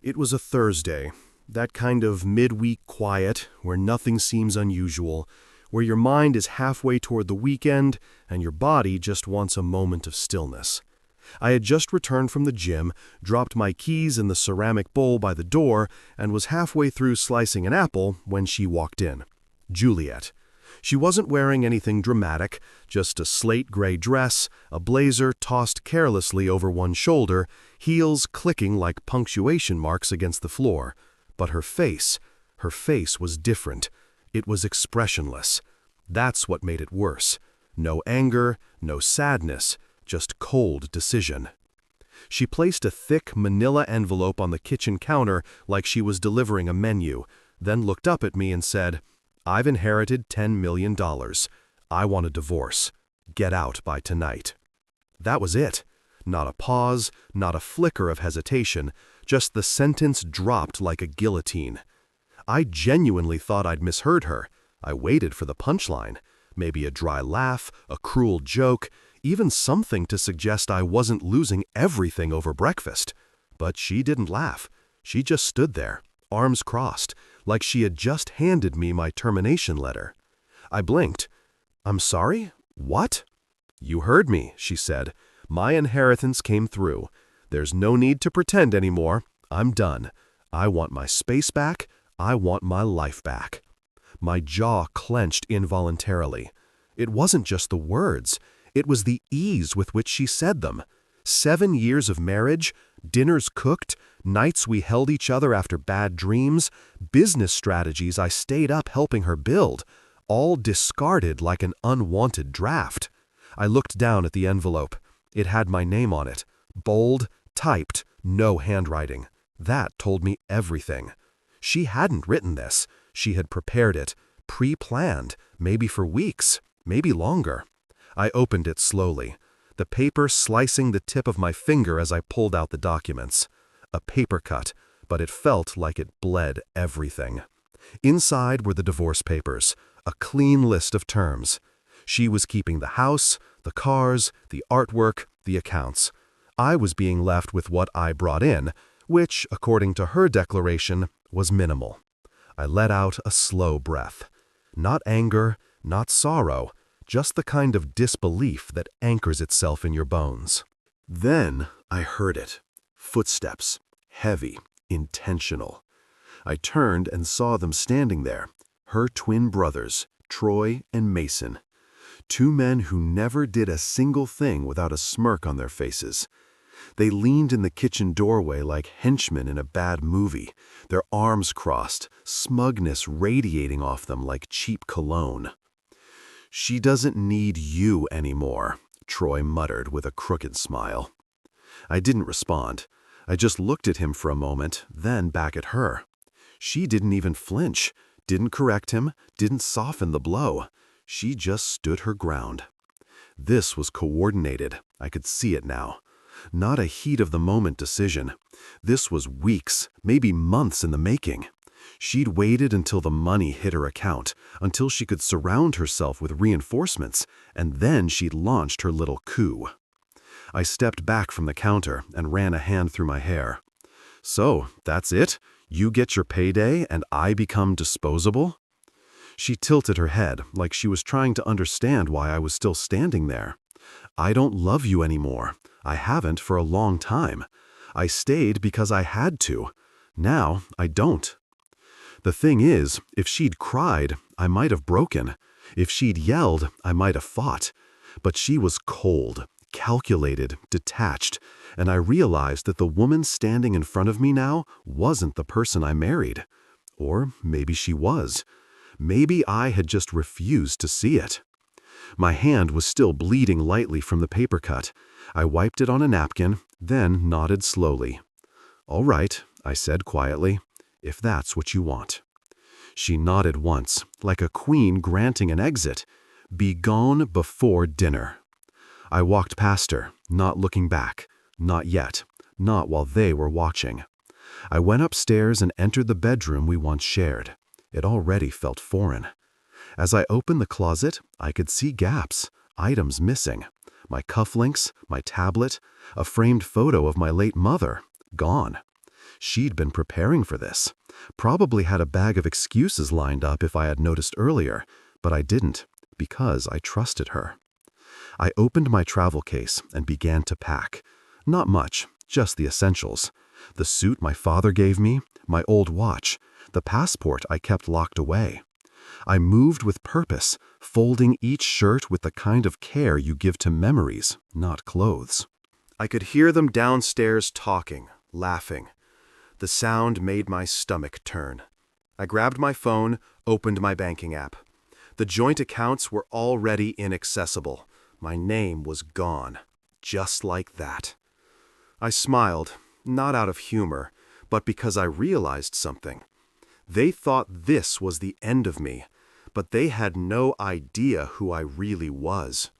It was a Thursday, that kind of midweek quiet where nothing seems unusual, where your mind is halfway toward the weekend and your body just wants a moment of stillness. I had just returned from the gym, dropped my keys in the ceramic bowl by the door, and was halfway through slicing an apple when she walked in. Juliet. She wasn't wearing anything dramatic, just a slate gray dress, a blazer tossed carelessly over one shoulder, heels clicking like punctuation marks against the floor. But her face was different. It was expressionless. That's what made it worse. No anger, no sadness, just cold decision. She placed a thick manila envelope on the kitchen counter like she was delivering a menu, then looked up at me and said, "I've inherited $10 million. I want a divorce. Get out by tonight." That was it. Not a pause, not a flicker of hesitation, just the sentence dropped like a guillotine. I genuinely thought I'd misheard her. I waited for the punchline. Maybe a dry laugh, a cruel joke, even something to suggest I wasn't losing everything over breakfast. But she didn't laugh. She just stood there, arms crossed, like she had just handed me my termination letter. I blinked. "I'm sorry? What?" "You heard me," she said. "My inheritance came through. There's no need to pretend anymore. I'm done. I want my space back. I want my life back." My jaw clenched involuntarily. It wasn't just the words. It was the ease with which she said them. 7 years of marriage, dinners cooked, nights we held each other after bad dreams, business strategies I stayed up helping her build, all discarded like an unwanted draft. I looked down at the envelope. It had my name on it. Bold, typed, no handwriting. That told me everything. She hadn't written this. She had prepared it, pre-planned, maybe for weeks, maybe longer. I opened it slowly, the paper slicing the tip of my finger as I pulled out the documents. A paper cut, but it felt like it bled everything. Inside were the divorce papers, a clean list of terms. She was keeping the house, the cars, the artwork, the accounts. I was being left with what I brought in, which, according to her declaration, was minimal. I let out a slow breath. Not anger, not sorrow, just the kind of disbelief that anchors itself in your bones. Then I heard it. Footsteps. Heavy. Intentional. I turned and saw them standing there. Her twin brothers, Troy and Mason. 2 men who never did a single thing without a smirk on their faces. They leaned in the kitchen doorway like henchmen in a bad movie, their arms crossed, smugness radiating off them like cheap cologne. "She doesn't need you anymore," Troy muttered with a crooked smile. I didn't respond. I just looked at him for a moment, then back at her. She didn't even flinch, didn't correct him, didn't soften the blow. She just stood her ground. This was coordinated. I could see it now. Not a heat-of-the-moment decision. This was weeks, maybe months in the making. She'd waited until the money hit her account, until she could surround herself with reinforcements, and then she'd launched her little coup. I stepped back from the counter and ran a hand through my hair. "So, that's it? You get your payday and I become disposable?" She tilted her head like she was trying to understand why I was still standing there. "I don't love you anymore. I haven't for a long time. I stayed because I had to. Now I don't." The thing is, if she'd cried, I might have broken. If she'd yelled, I might have fought. But she was cold, calculated, detached, and I realized that the woman standing in front of me now wasn't the person I married. Or maybe she was. Maybe I had just refused to see it. My hand was still bleeding lightly from the paper cut. I wiped it on a napkin, then nodded slowly. "All right," I said quietly, "if that's what you want." She nodded once, like a queen granting an exit. "Be gone before dinner." I walked past her, not looking back. Not yet. Not while they were watching. I went upstairs and entered the bedroom we once shared. It already felt foreign. As I opened the closet, I could see gaps, items missing. My cufflinks, my tablet, a framed photo of my late mother, gone. She'd been preparing for this. Probably had a bag of excuses lined up if I had noticed earlier, but I didn't, because I trusted her. I opened my travel case and began to pack. Not much, just the essentials. The suit my father gave me, my old watch, the passport I kept locked away. I moved with purpose, folding each shirt with the kind of care you give to memories, not clothes. I could hear them downstairs talking, laughing. The sound made my stomach turn. I grabbed my phone, opened my banking app. The joint accounts were already inaccessible. My name was gone. Just like that. I smiled, not out of humor, but because I realized something. They thought this was the end of me, but they had no idea who I really was.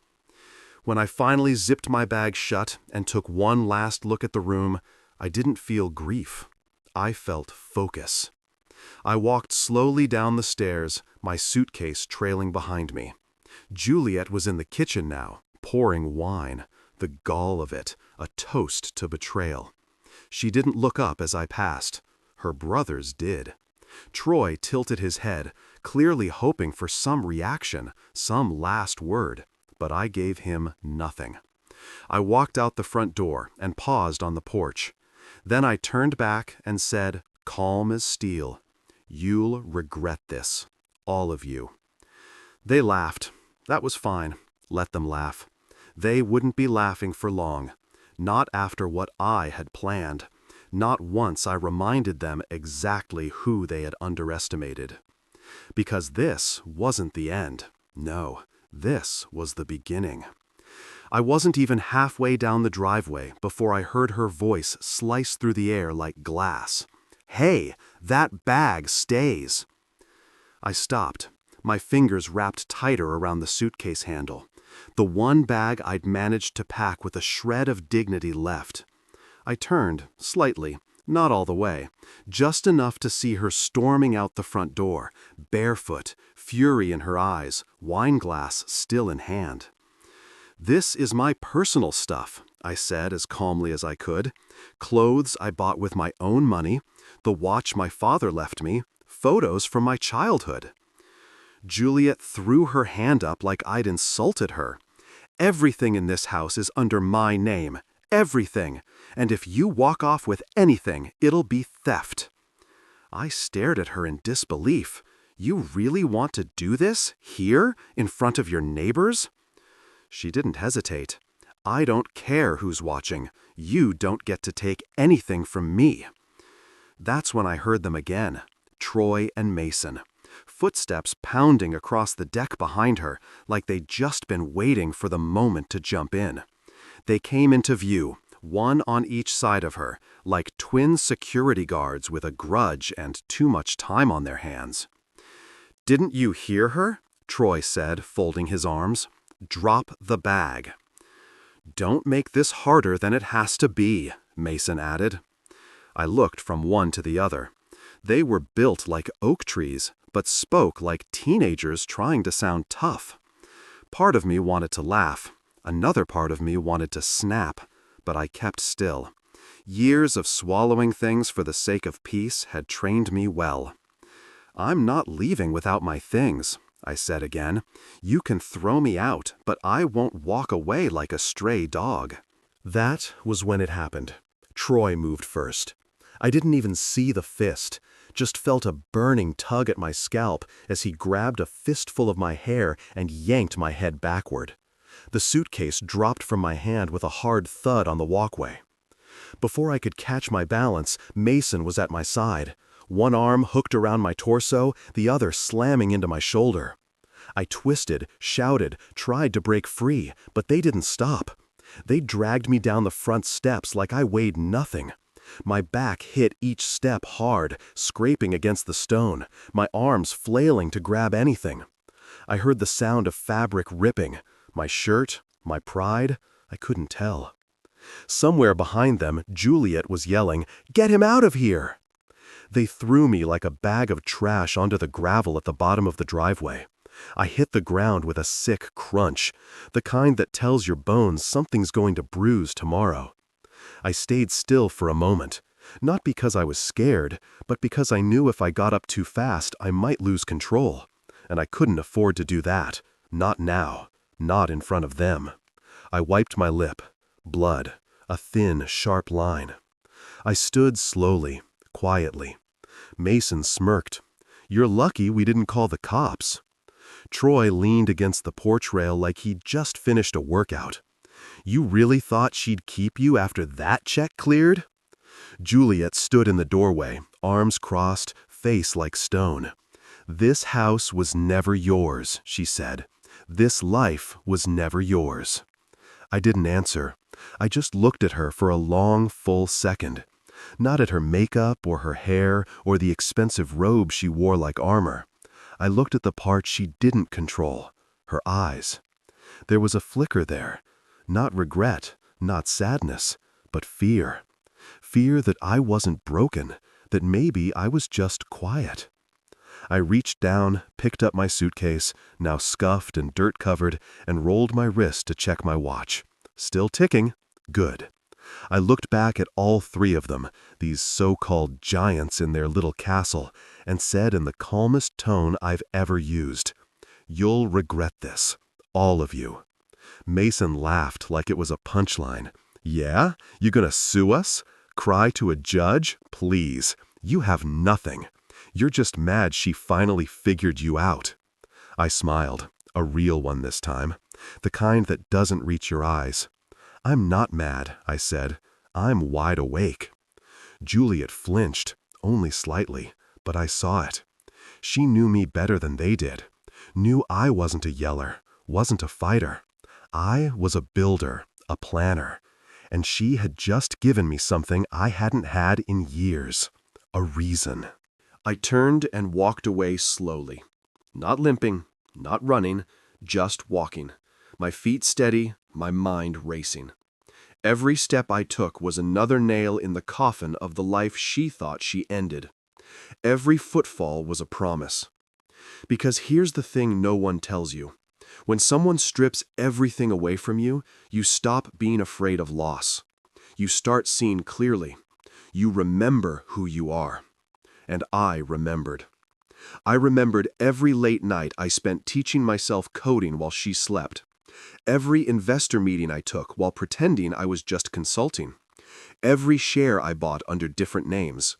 When I finally zipped my bag shut and took one last look at the room, I didn't feel grief. I felt focus. I walked slowly down the stairs, my suitcase trailing behind me. Juliet was in the kitchen now, pouring wine. The gall of it, a toast to betrayal. She didn't look up as I passed. Her brothers did. Troy tilted his head, clearly hoping for some reaction, some last word, but I gave him nothing. I walked out the front door and paused on the porch. Then I turned back and said, calm as steel, "You'll regret this, all of you." They laughed. That was fine. Let them laugh. They wouldn't be laughing for long. Not after what I had planned. Not once I reminded them exactly who they had underestimated. Because this wasn't the end. No, this was the beginning. I wasn't even halfway down the driveway before I heard her voice slice through the air like glass. "Hey, that bag stays!" I stopped, my fingers wrapped tighter around the suitcase handle. The one bag I'd managed to pack with a shred of dignity left. I turned, slightly, not all the way, just enough to see her storming out the front door, barefoot, fury in her eyes, wineglass still in hand. "This is my personal stuff," I said as calmly as I could. "Clothes I bought with my own money, the watch my father left me, photos from my childhood." Juliet threw her hand up like I'd insulted her. "Everything in this house is under my name. Everything. And if you walk off with anything, it'll be theft." I stared at her in disbelief. "You really want to do this? Here? In front of your neighbors?" She didn't hesitate. "I don't care who's watching. You don't get to take anything from me." That's when I heard them again. Troy and Mason. Footsteps pounding across the deck behind her, like they'd just been waiting for the moment to jump in. They came into view, one on each side of her, like twin security guards with a grudge and too much time on their hands. "Didn't you hear her?" Troy said, folding his arms. "Drop the bag." "Don't make this harder than it has to be," Mason added. I looked from one to the other. They were built like oak trees, but spoke like teenagers trying to sound tough. Part of me wanted to laugh. Another part of me wanted to snap, but I kept still. Years of swallowing things for the sake of peace had trained me well. "I'm not leaving without my things," I said again. "You can throw me out, but I won't walk away like a stray dog." That was when it happened. Troy moved first. I didn't even see the fist, just felt a burning tug at my scalp as he grabbed a fistful of my hair and yanked my head backward. The suitcase dropped from my hand with a hard thud on the walkway. Before I could catch my balance, Mason was at my side, one arm hooked around my torso, the other slamming into my shoulder. I twisted, shouted, tried to break free, but they didn't stop. They dragged me down the front steps like I weighed nothing. My back hit each step hard, scraping against the stone, my arms flailing to grab anything. I heard the sound of fabric ripping. My shirt, my pride, I couldn't tell. Somewhere behind them, Juliet was yelling, "Get him out of here!" They threw me like a bag of trash onto the gravel at the bottom of the driveway. I hit the ground with a sick crunch, the kind that tells your bones something's going to bruise tomorrow. I stayed still for a moment. Not because I was scared, but because I knew if I got up too fast, I might lose control. And I couldn't afford to do that. Not now. Not in front of them. I wiped my lip. Blood. A thin, sharp line. I stood slowly, quietly. Mason smirked. "You're lucky we didn't call the cops." Troy leaned against the porch rail like he'd just finished a workout. "You really thought she'd keep you after that check cleared?" Juliet stood in the doorway, arms crossed, face like stone. "This house was never yours," she said. "This life was never yours." I didn't answer. I just looked at her for a long, full second. Not at her makeup or her hair or the expensive robe she wore like armor. I looked at the part she didn't control, her eyes. There was a flicker there. Not regret, not sadness, but fear. Fear that I wasn't broken, that maybe I was just quiet. I reached down, picked up my suitcase, now scuffed and dirt-covered, and rolled my wrist to check my watch. Still ticking. Good. I looked back at all three of them, these so-called giants in their little castle, and said in the calmest tone I've ever used, "You'll regret this. All of you." Mason laughed like it was a punchline. "Yeah? You gonna sue us? Cry to a judge? Please. You have nothing. You're just mad she finally figured you out." I smiled, a real one this time, the kind that doesn't reach your eyes. "I'm not mad," I said. "I'm wide awake." Juliet flinched, only slightly, but I saw it. She knew me better than they did. Knew I wasn't a yeller, wasn't a fighter. I was a builder, a planner. And she had just given me something I hadn't had in years. A reason. I turned and walked away slowly. Not limping, not running, just walking. My feet steady, my mind racing. Every step I took was another nail in the coffin of the life she thought she ended. Every footfall was a promise. Because here's the thing no one tells you. When someone strips everything away from you, you stop being afraid of loss. You start seeing clearly. You remember who you are. And I remembered. I remembered every late night I spent teaching myself coding while she slept. Every investor meeting I took while pretending I was just consulting. Every share I bought under different names.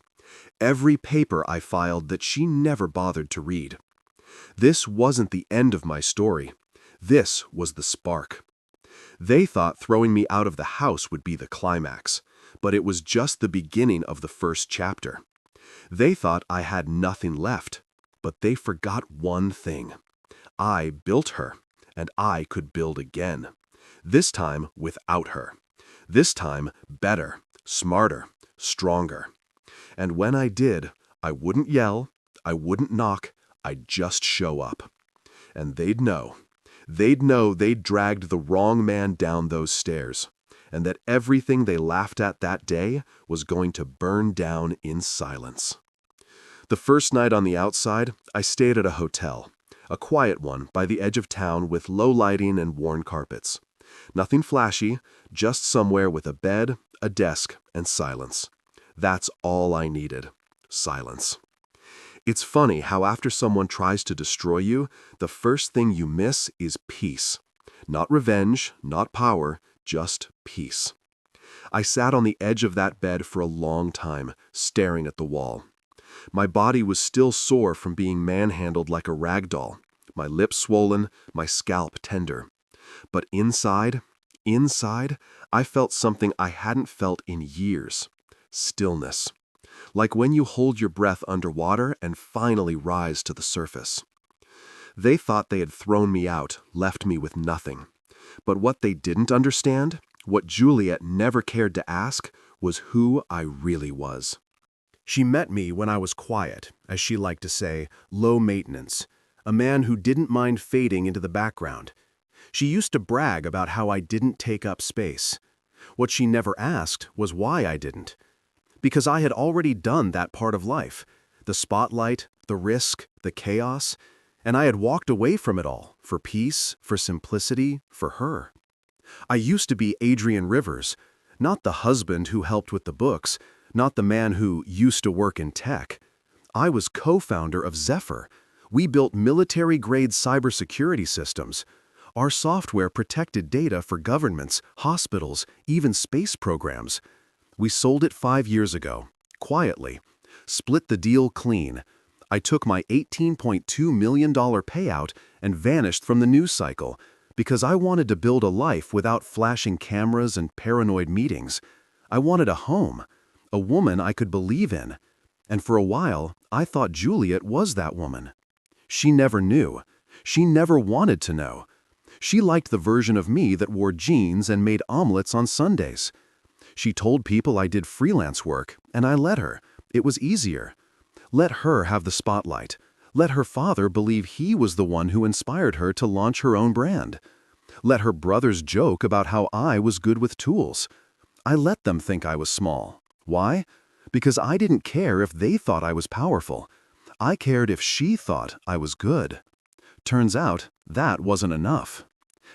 Every paper I filed that she never bothered to read. This wasn't the end of my story. This was the spark. They thought throwing me out of the house would be the climax, but it was just the beginning of the first chapter. They thought I had nothing left, but they forgot one thing. I built her, and I could build again. This time without her. This time better, smarter, stronger. And when I did, I wouldn't yell, I wouldn't knock, I'd just show up. And they'd know. They'd know they'd dragged the wrong man down those stairs, and that everything they laughed at that day was going to burn down in silence. The first night on the outside, I stayed at a hotel, a quiet one by the edge of town with low lighting and worn carpets. Nothing flashy, just somewhere with a bed, a desk, and silence. That's all I needed. Silence. It's funny how after someone tries to destroy you, the first thing you miss is peace. Not revenge, not power, just peace. I sat on the edge of that bed for a long time, staring at the wall. My body was still sore from being manhandled like a rag doll, my lips swollen, my scalp tender. But inside, I felt something I hadn't felt in years. Stillness. Like when you hold your breath underwater and finally rise to the surface. They thought they had thrown me out, left me with nothing. But what they didn't understand, what Juliet never cared to ask, was who I really was. She met me when I was quiet, as she liked to say, low maintenance, a man who didn't mind fading into the background. She used to brag about how I didn't take up space. What she never asked was why I didn't. Because I had already done that part of life, the spotlight, the risk, the chaos, and I had walked away from it all, for peace, for simplicity, for her. I used to be Adrian Rivers, not the husband who helped with the books, not the man who used to work in tech. I was co-founder of Zephyr. We built military-grade cybersecurity systems. Our software protected data for governments, hospitals, even space programs. We sold it 5 years ago, quietly. Split the deal clean. I took my $18.2 million payout and vanished from the news cycle because I wanted to build a life without flashing cameras and paranoid meetings. I wanted a home, a woman I could believe in. And for a while, I thought Juliet was that woman. She never knew. She never wanted to know. She liked the version of me that wore jeans and made omelets on Sundays. She told people I did freelance work, and I let her. It was easier. Let her have the spotlight. Let her father believe he was the one who inspired her to launch her own brand. Let her brothers joke about how I was good with tools. I let them think I was small. Why? Because I didn't care if they thought I was powerful. I cared if she thought I was good. Turns out, that wasn't enough.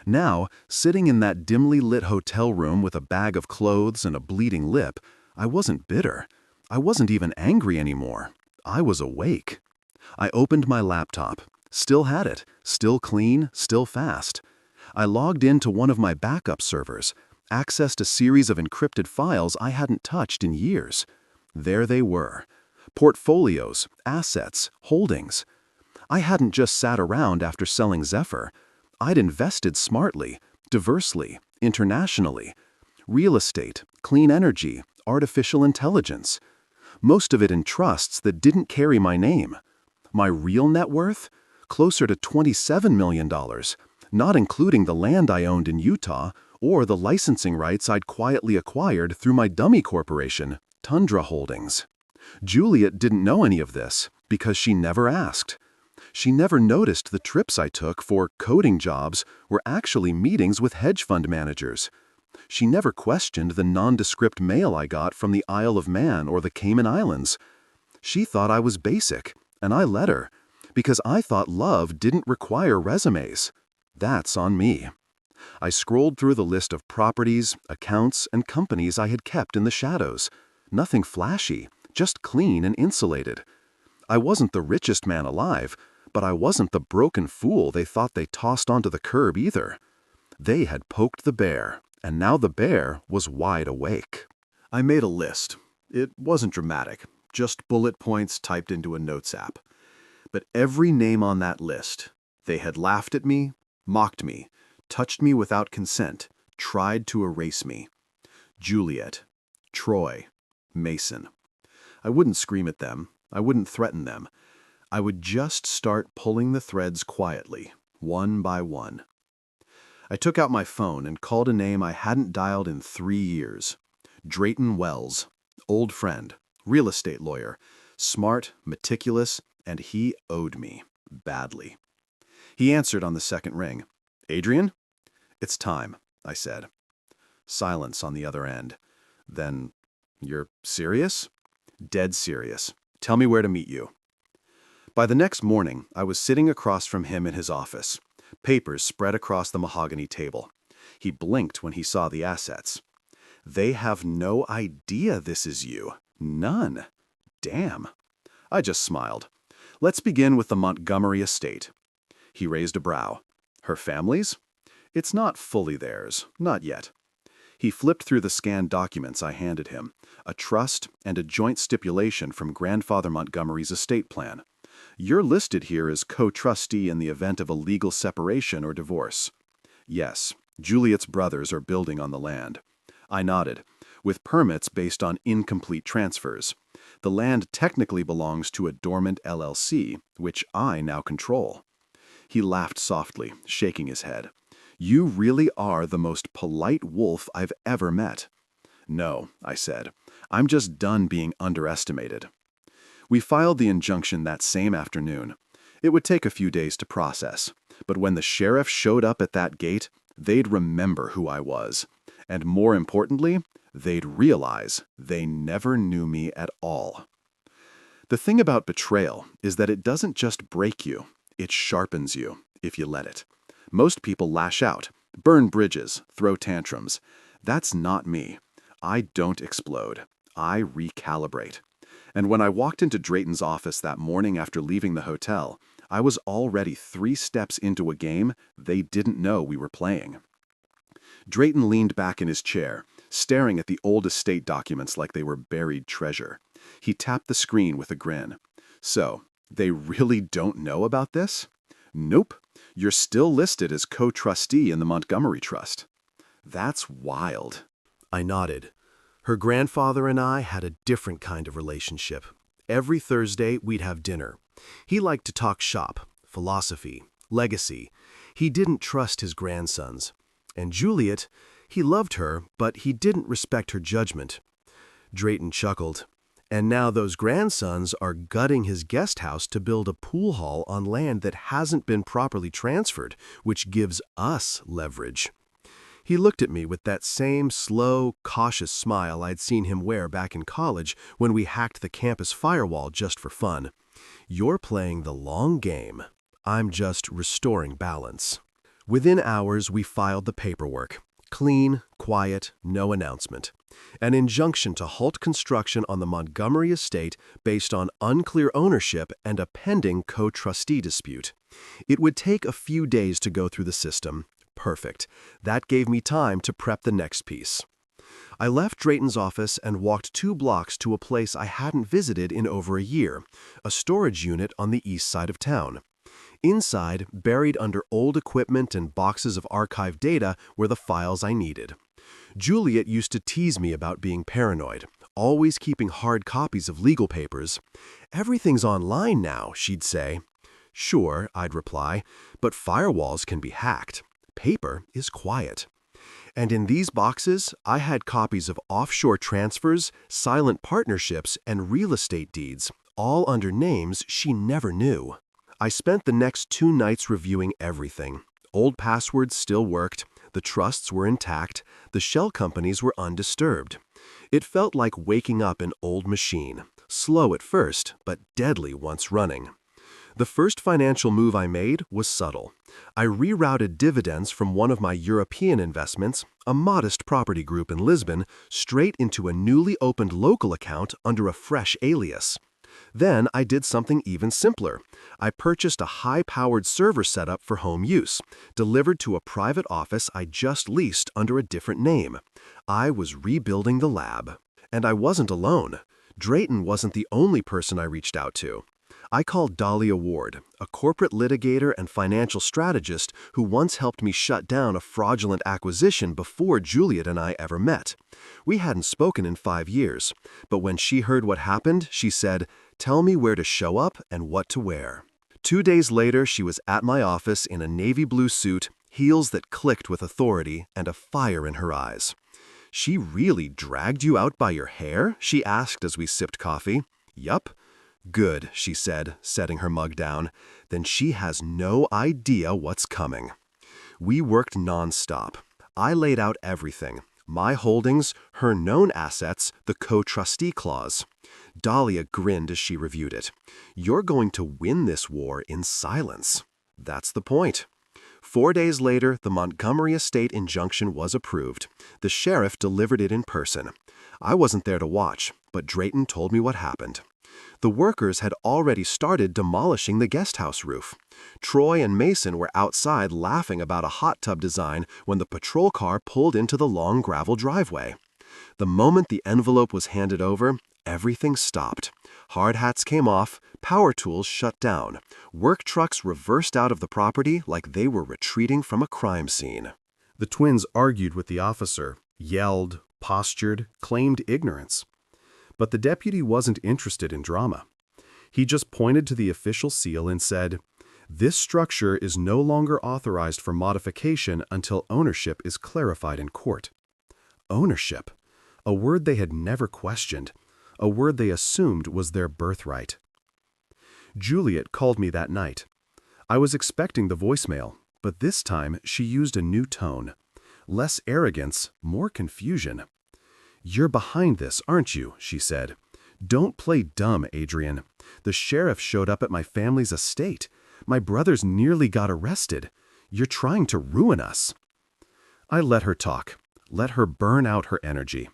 Now, sitting in that dimly lit hotel room with a bag of clothes and a bleeding lip, I wasn't bitter. I wasn't even angry anymore. I was awake. I opened my laptop. Still had it. Still clean, still fast. I logged into one of my backup servers, accessed a series of encrypted files I hadn't touched in years. There they were. Portfolios, assets, holdings. I hadn't just sat around after selling Zephyr. I'd invested smartly, diversely, internationally. Real estate, clean energy, artificial intelligence. Most of it in trusts that didn't carry my name. My real net worth? Closer to $27 million, not including the land I owned in Utah or the licensing rights I'd quietly acquired through my dummy corporation, Tundra Holdings. Juliet didn't know any of this because she never asked. She never noticed the trips I took for coding jobs were actually meetings with hedge fund managers. She never questioned the nondescript mail I got from the Isle of Man or the Cayman Islands. She thought I was basic, and I let her, because I thought love didn't require resumes. That's on me. I scrolled through the list of properties, accounts, and companies I had kept in the shadows. Nothing flashy, just clean and insulated. I wasn't the richest man alive, but I wasn't the broken fool they thought they tossed onto the curb either. They had poked the bear, and now the bear was wide awake. I made a list. It wasn't dramatic, just bullet points typed into a notes app. But every name on that list, they had laughed at me, mocked me, touched me without consent, tried to erase me. Juliet, Troy, Mason. I wouldn't scream at them. I wouldn't threaten them. I would just start pulling the threads quietly, one by one. I took out my phone and called a name I hadn't dialed in 3 years. Drayton Wells, old friend, real estate lawyer, smart, meticulous, and he owed me, badly. He answered on the second ring. "Adrian?" "It's time," I said. Silence on the other end. Then, "You're serious?" "Dead serious. Tell me where to meet you." By the next morning, I was sitting across from him in his office, papers spread across the mahogany table. He blinked when he saw the assets. "They have no idea this is you. None. Damn." I just smiled. "Let's begin with the Montgomery estate." He raised a brow. "Her family's?" "It's not fully theirs. Not yet." He flipped through the scanned documents I handed him, a trust and a joint stipulation from Grandfather Montgomery's estate plan. "You're listed here as co-trustee in the event of a legal separation or divorce." "Yes, Juliet's brothers are building on the land." I nodded. "With permits based on incomplete transfers. The land technically belongs to a dormant LLC, which I now control." He laughed softly, shaking his head. "You really are the most polite wolf I've ever met." "No," I said. "I'm just done being underestimated." We filed the injunction that same afternoon. It would take a few days to process, but when the sheriff showed up at that gate, they'd remember who I was. And more importantly, they'd realize they never knew me at all. The thing about betrayal is that it doesn't just break you, it sharpens you, if you let it. Most people lash out, burn bridges, throw tantrums. That's not me. I don't explode. I recalibrate. And when I walked into Drayton's office that morning after leaving the hotel, I was already 3 steps into a game they didn't know we were playing. Drayton leaned back in his chair, staring at the old estate documents like they were buried treasure. He tapped the screen with a grin. So, they really don't know about this? Nope. You're still listed as co-trustee in the Montgomery Trust. That's wild. I nodded. Her grandfather and I had a different kind of relationship. Every Thursday, we'd have dinner. He liked to talk shop, philosophy, legacy. He didn't trust his grandsons. And Juliet, he loved her, but he didn't respect her judgment. Drayton chuckled. And now those grandsons are gutting his guest house to build a pool hall on land that hasn't been properly transferred, which gives us leverage. He looked at me with that same slow, cautious smile I'd seen him wear back in college when we hacked the campus firewall just for fun. You're playing the long game. I'm just restoring balance. Within hours, we filed the paperwork. Clean, quiet, no announcement. An injunction to halt construction on the Montgomery estate based on unclear ownership and a pending co-trustee dispute. It would take a few days to go through the system. Perfect. That gave me time to prep the next piece. I left Drayton's office and walked 2 blocks to a place I hadn't visited in over a year, a storage unit on the east side of town. Inside, buried under old equipment and boxes of archived data, were the files I needed. Juliet used to tease me about being paranoid, always keeping hard copies of legal papers. "Everything's online now," she'd say. "Sure," I'd reply, "but firewalls can be hacked. Paper is quiet." And in these boxes, I had copies of offshore transfers, silent partnerships, and real estate deeds, all under names she never knew. I spent the next 2 nights reviewing everything. Old passwords still worked, the trusts were intact, the shell companies were undisturbed. It felt like waking up an old machine, slow at first, but deadly once running. The first financial move I made was subtle. I rerouted dividends from one of my European investments, a modest property group in Lisbon, straight into a newly opened local account under a fresh alias. Then I did something even simpler. I purchased a high-powered server setup for home use, delivered to a private office I just leased under a different name. I was rebuilding the lab. And I wasn't alone. Drayton wasn't the only person I reached out to. I called Dahlia Ward, a corporate litigator and financial strategist who once helped me shut down a fraudulent acquisition before Juliet and I ever met. We hadn't spoken in 5 years, but when she heard what happened, she said, "Tell me where to show up and what to wear." 2 days later, she was at my office in a navy blue suit, heels that clicked with authority, and a fire in her eyes. "She really dragged you out by your hair?" she asked as we sipped coffee. "Yup." "Good," she said, setting her mug down. "Then she has no idea what's coming." We worked nonstop. I laid out everything. My holdings, her known assets, the co-trustee clause. Dahlia grinned as she reviewed it. "You're going to win this war in silence." That's the point. 4 days later, the Montgomery estate injunction was approved. The sheriff delivered it in person. I wasn't there to watch, but Drayton told me what happened. The workers had already started demolishing the guest house roof. Troy and Mason were outside laughing about a hot tub design when the patrol car pulled into the long gravel driveway. The moment the envelope was handed over, everything stopped. Hard hats came off, power tools shut down. Work trucks reversed out of the property like they were retreating from a crime scene. The twins argued with the officer, yelled, postured, claimed ignorance. But the deputy wasn't interested in drama. He just pointed to the official seal and said, "This structure is no longer authorized for modification until ownership is clarified in court." Ownership, a word they had never questioned, a word they assumed was their birthright. Juliet called me that night. I was expecting the voicemail, but this time she used a new tone. Less arrogance, more confusion. "You're behind this, aren't you?" she said. "Don't play dumb, Adrian. The sheriff showed up at my family's estate. My brothers nearly got arrested. You're trying to ruin us." I let her talk, let her burn out her energy.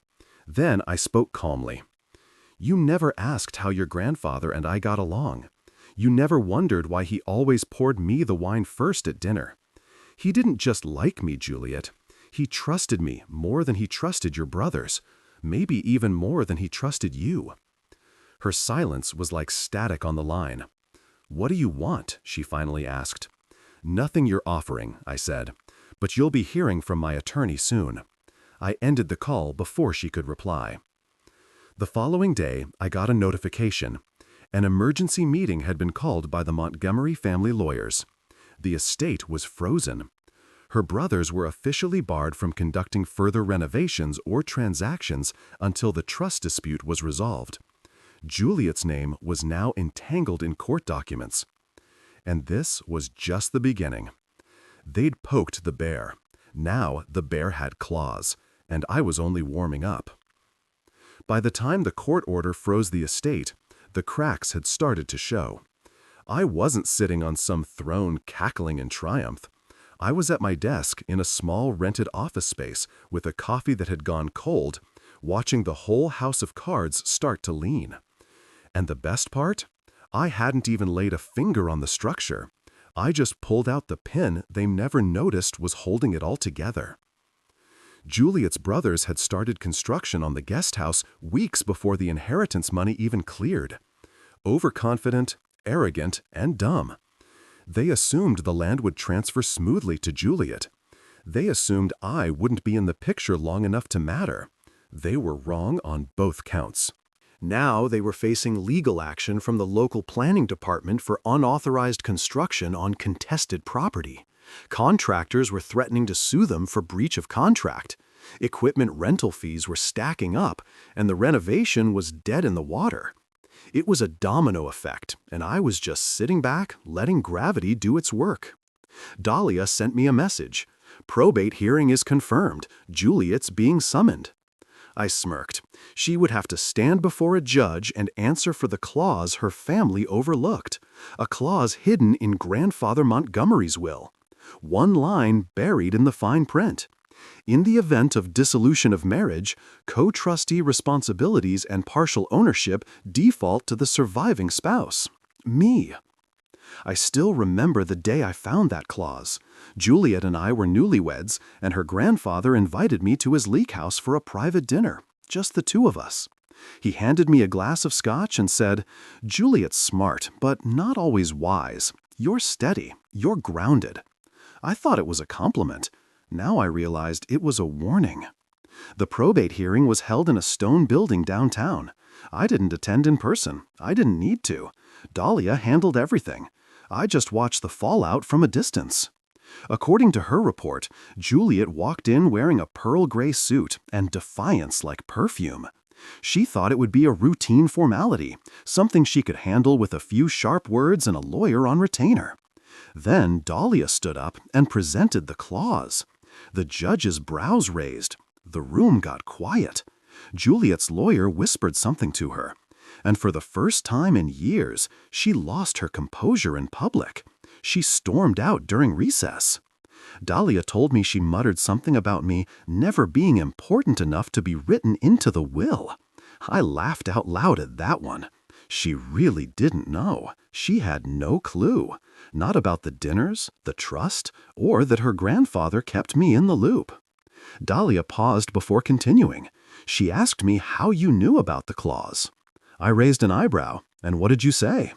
Then I spoke calmly. You never asked how your grandfather and I got along. You never wondered why he always poured me the wine first at dinner. He didn't just like me, Juliet. He trusted me more than he trusted your brothers, maybe even more than he trusted you." Her silence was like static on the line. "What do you want?" she finally asked. "Nothing you're offering," I said, "but you'll be hearing from my attorney soon." I ended the call before she could reply. The following day, I got a notification. An emergency meeting had been called by the Montgomery family lawyers. The estate was frozen. Her brothers were officially barred from conducting further renovations or transactions until the trust dispute was resolved. Juliet's name was now entangled in court documents. And this was just the beginning. They'd poked the bear. Now the bear had claws, and I was only warming up. By the time the court order froze the estate, the cracks had started to show. I wasn't sitting on some throne cackling in triumph. I was at my desk in a small rented office space with a coffee that had gone cold, watching the whole house of cards start to lean. And the best part? I hadn't even laid a finger on the structure. I just pulled out the pin they never noticed was holding it all together. Juliet's brothers had started construction on the guest house weeks before the inheritance money even cleared. Overconfident, arrogant, and dumb. They assumed the land would transfer smoothly to Juliet. They assumed I wouldn't be in the picture long enough to matter. They were wrong on both counts. Now they were facing legal action from the local planning department for unauthorized construction on contested property. Contractors were threatening to sue them for breach of contract. Equipment rental fees were stacking up, and the renovation was dead in the water. It was a domino effect, and I was just sitting back, letting gravity do its work. Dahlia sent me a message. "Probate hearing is confirmed. Juliet's being summoned." I smirked. She would have to stand before a judge and answer for the clause her family overlooked, a clause hidden in Grandfather Montgomery's will. One line buried in the fine print. In the event of dissolution of marriage, co-trustee responsibilities and partial ownership default to the surviving spouse. Me. I still remember the day I found that clause. Juliet and I were newlyweds, and her grandfather invited me to his leak house for a private dinner, just the two of us. He handed me a glass of scotch and said, "Juliet's smart, but not always wise. You're steady. You're grounded." I thought it was a compliment. Now I realized it was a warning. The probate hearing was held in a stone building downtown. I didn't attend in person. I didn't need to. Dahlia handled everything. I just watched the fallout from a distance. According to her report, Juliet walked in wearing a pearl gray suit and defiance like perfume. She thought it would be a routine formality, something she could handle with a few sharp words and a lawyer on retainer. Then Dahlia stood up and presented the clause. The judge's brows raised. The room got quiet. Juliet's lawyer whispered something to her. And for the first time in years, she lost her composure in public. She stormed out during recess. Dahlia told me she muttered something about me never being important enough to be written into the will. I laughed out loud at that one. She really didn't know. She had no clue. Not about the dinners, the trust, or that her grandfather kept me in the loop. Dahlia paused before continuing. She asked me how you knew about the clause. I raised an eyebrow, and what did you say?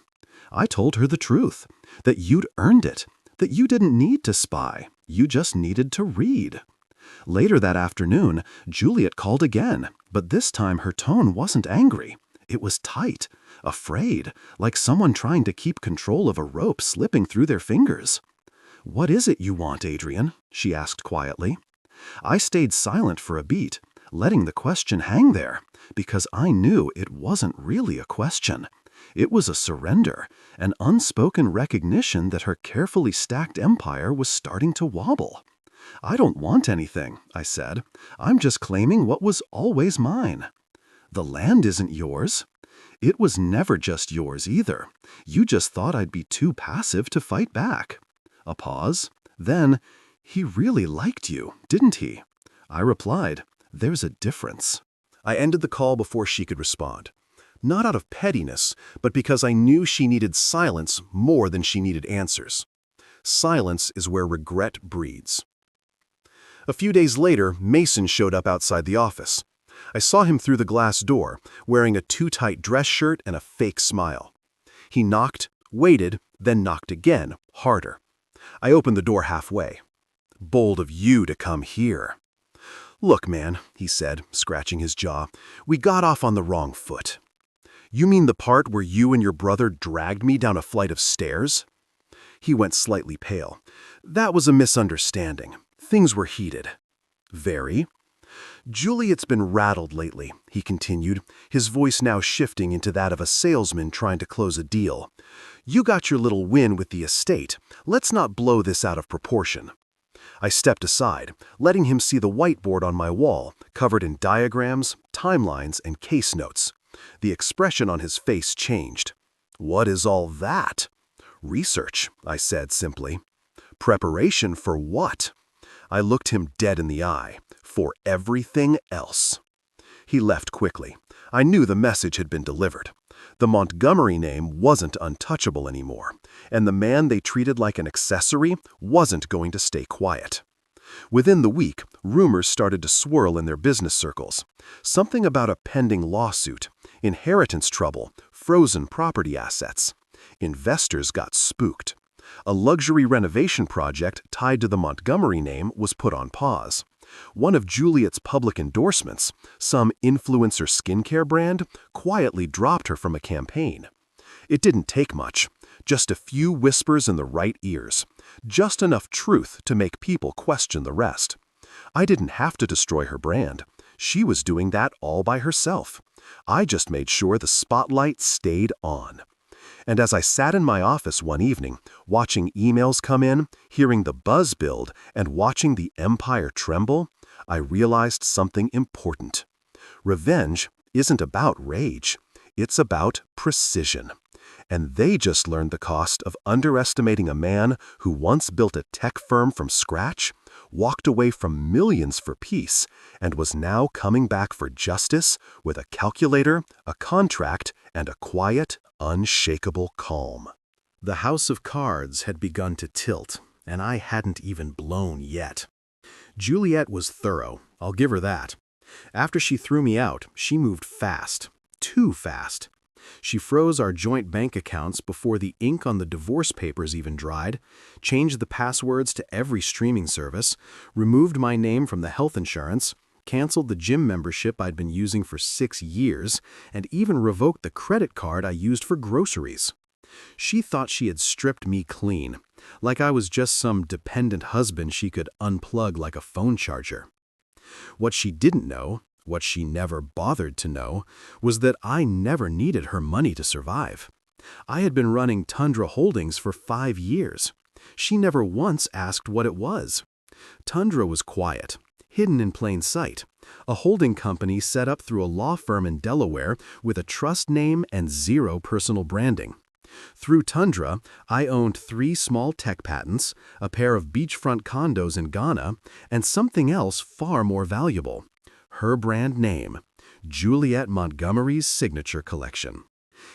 I told her the truth, that you'd earned it, that you didn't need to spy, you just needed to read. Later that afternoon, Juliet called again, but this time her tone wasn't angry. It was tight, afraid, like someone trying to keep control of a rope slipping through their fingers. "What is it you want, Adrian?" she asked quietly. I stayed silent for a beat, letting the question hang there, because I knew it wasn't really a question. It was a surrender, an unspoken recognition that her carefully stacked empire was starting to wobble. "I don't want anything," I said. "I'm just claiming what was always mine." "The land isn't yours." "It was never just yours either. You just thought I'd be too passive to fight back." A pause. Then, "He really liked you, didn't he?" I replied, "There's a difference." I ended the call before she could respond. Not out of pettiness, but because I knew she needed silence more than she needed answers. Silence is where regret breeds. A few days later, Mason showed up outside the office. I saw him through the glass door, wearing a too-tight dress shirt and a fake smile. He knocked, waited, then knocked again, harder. I opened the door halfway. "Bold of you to come here." "Look, man," he said, scratching his jaw, "we got off on the wrong foot." "You mean the part where you and your brother dragged me down a flight of stairs?" He went slightly pale. "That was a misunderstanding. Things were heated." "Very." "Juliet's been rattled lately," he continued, his voice now shifting into that of a salesman trying to close a deal. "You got your little win with the estate. Let's not blow this out of proportion." I stepped aside, letting him see the whiteboard on my wall, covered in diagrams, timelines, and case notes. The expression on his face changed. "What is all that?" "Research," I said simply. "Preparation for what?" I looked him dead in the eye. "For everything else." He left quickly. I knew the message had been delivered. The Montgomery name wasn't untouchable anymore, and the man they treated like an accessory wasn't going to stay quiet. Within the week, rumors started to swirl in their business circles. Something about a pending lawsuit, inheritance trouble, frozen property assets. Investors got spooked. A luxury renovation project tied to the Montgomery name was put on pause. One of Juliet's public endorsements, some influencer skincare brand, quietly dropped her from a campaign. It didn't take much, just a few whispers in the right ears, just enough truth to make people question the rest. I didn't have to destroy her brand. She was doing that all by herself. I just made sure the spotlight stayed on. And as I sat in my office one evening, watching emails come in, hearing the buzz build, and watching the empire tremble, I realized something important. Revenge isn't about rage. It's about precision. And they just learned the cost of underestimating a man who once built a tech firm from scratch, walked away from millions for peace, and was now coming back for justice with a calculator, a contract, and a quiet, unshakable calm. The house of cards had begun to tilt, and I hadn't even blown yet. Juliet was thorough, I'll give her that. After she threw me out, she moved fast. Too fast. She froze our joint bank accounts before the ink on the divorce papers even dried, changed the passwords to every streaming service, removed my name from the health insurance, canceled the gym membership I'd been using for 6 years, and even revoked the credit card I used for groceries. She thought she had stripped me clean, like I was just some dependent husband she could unplug like a phone charger. What she didn't know, what she never bothered to know, was that I never needed her money to survive. I had been running Tundra Holdings for 5 years. She never once asked what it was. Tundra was quiet, hidden in plain sight, a holding company set up through a law firm in Delaware with a trust name and 0 personal branding. Through Tundra, I owned 3 small tech patents, a pair of beachfront condos in Ghana, and something else far more valuable. Her brand name, Juliet Montgomery's Signature Collection.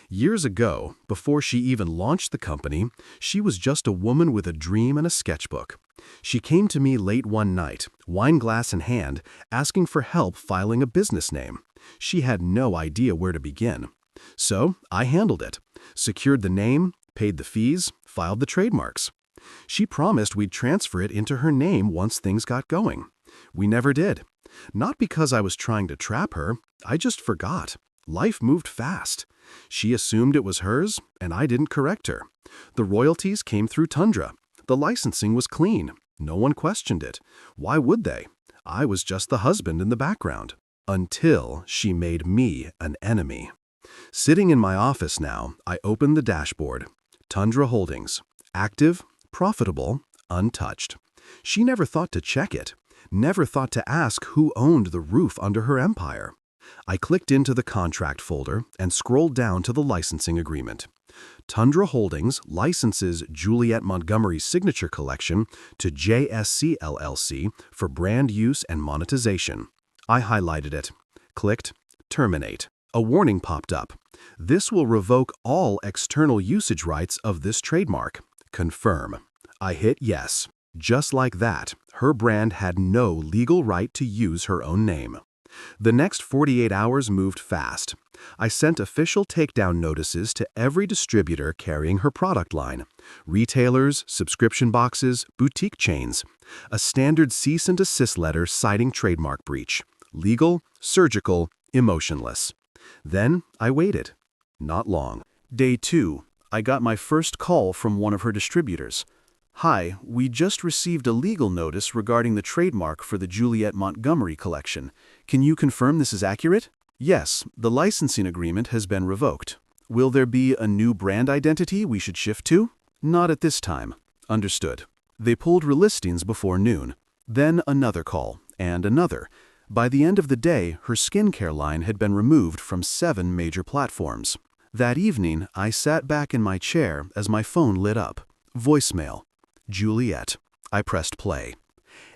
Years ago, before she even launched the company, she was just a woman with a dream and a sketchbook. She came to me late one night, wine glass in hand, asking for help filing a business name. She had no idea where to begin. So I handled it, secured the name, paid the fees, filed the trademarks. She promised we'd transfer it into her name once things got going. We never did. Not because I was trying to trap her, I just forgot. Life moved fast. She assumed it was hers, and I didn't correct her. The royalties came through Tundra. The licensing was clean. No one questioned it. Why would they? I was just the husband in the background. Until she made me an enemy. Sitting in my office now, I opened the dashboard. Tundra Holdings. Active, profitable, untouched. She never thought to check it. Never thought to ask who owned the roof under her empire. I clicked into the contract folder and scrolled down to the licensing agreement. Tundra Holdings licenses Juliet Montgomery's Signature Collection to JSC LLC for brand use and monetization. I highlighted it, clicked Terminate. A warning popped up. This will revoke all external usage rights of this trademark. Confirm. I hit yes. Just like that, her brand had no legal right to use her own name. The next 48 hours moved fast. I sent official takedown notices to every distributor carrying her product line. Retailers, subscription boxes, boutique chains. A standard cease and desist letter citing trademark breach. Legal, surgical, emotionless. Then I waited. Not long. Day 2. I got my first call from one of her distributors. Hi, we just received a legal notice regarding the trademark for the Juliet Montgomery collection. Can you confirm this is accurate? Yes, the licensing agreement has been revoked. Will there be a new brand identity we should shift to? Not at this time. Understood. They pulled relistings before noon. Then another call, and another. By the end of the day, her skincare line had been removed from 7 major platforms. That evening, I sat back in my chair as my phone lit up. Voicemail. Juliet. I pressed play.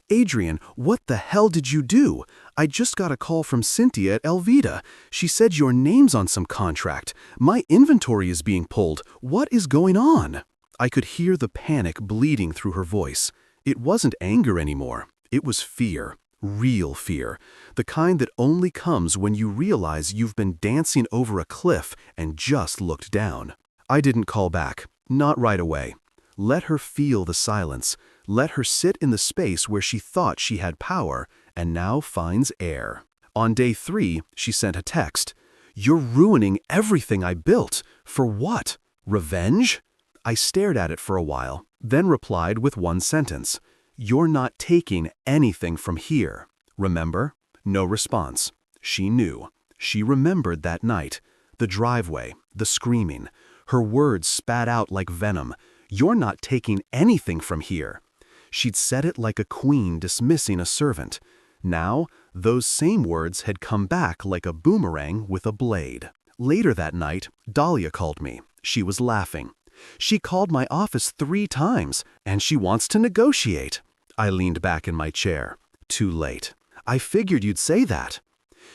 Adrian, what the hell did you do? I just got a call from Cynthia at Elvita. She said your name's on some contract. My inventory is being pulled. What is going on? I could hear the panic bleeding through her voice. It wasn't anger anymore. It was fear. Real fear. The kind that only comes when you realize you've been dancing over a cliff and just looked down. I didn't call back. Not right away. Let her feel the silence. Let her sit in the space where she thought she had power and now finds air. On day 3, she sent a text. You're ruining everything I built. For what? Revenge? I stared at it for a while, then replied with one sentence. You're not taking anything from here. Remember? No response. She knew. She remembered that night. The driveway, the screaming. Her words spat out like venom. You're not taking anything from here. She'd said it like a queen dismissing a servant. Now, those same words had come back like a boomerang with a blade. Later that night, Dahlia called me. She was laughing. She called my office 3 times, and she wants to negotiate. I leaned back in my chair. Too late. I figured you'd say that.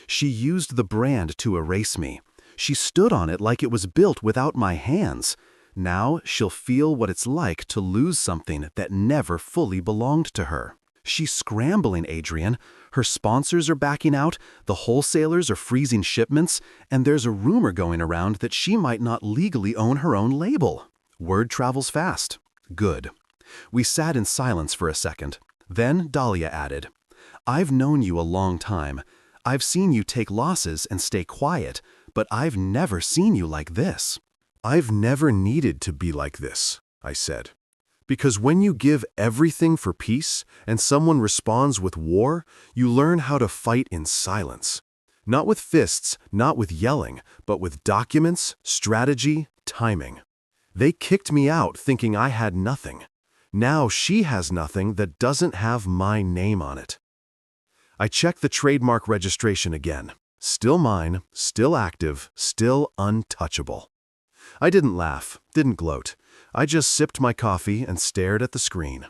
She used the brand to erase me. She stood on it like it was built without my hands. Now she'll feel what it's like to lose something that never fully belonged to her. She's scrambling, Adrian. Her sponsors are backing out, the wholesalers are freezing shipments, and there's a rumor going around that she might not legally own her own label. Word travels fast. Good. We sat in silence for a second. Then Dahlia added, I've known you a long time. I've seen you take losses and stay quiet, but I've never seen you like this. I've never needed to be like this, I said. Because when you give everything for peace and someone responds with war, you learn how to fight in silence. Not with fists, not with yelling, but with documents, strategy, timing. They kicked me out thinking I had nothing. Now she has nothing that doesn't have my name on it. I checked the trademark registration again. Still mine, still active, still untouchable. I didn't laugh, didn't gloat. I just sipped my coffee and stared at the screen.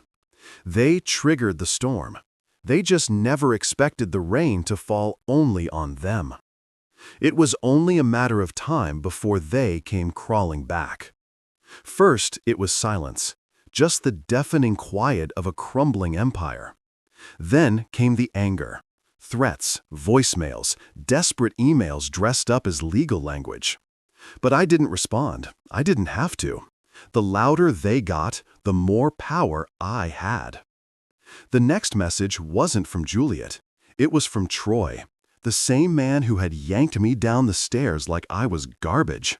They triggered the storm. They just never expected the rain to fall only on them. It was only a matter of time before they came crawling back. First, it was silence, just the deafening quiet of a crumbling empire. Then came the anger. Threats, voicemails, desperate emails dressed up as legal language. But I didn't respond. I didn't have to. The louder they got, the more power I had. The next message wasn't from Juliet. It was from Troy, the same man who had yanked me down the stairs like I was garbage.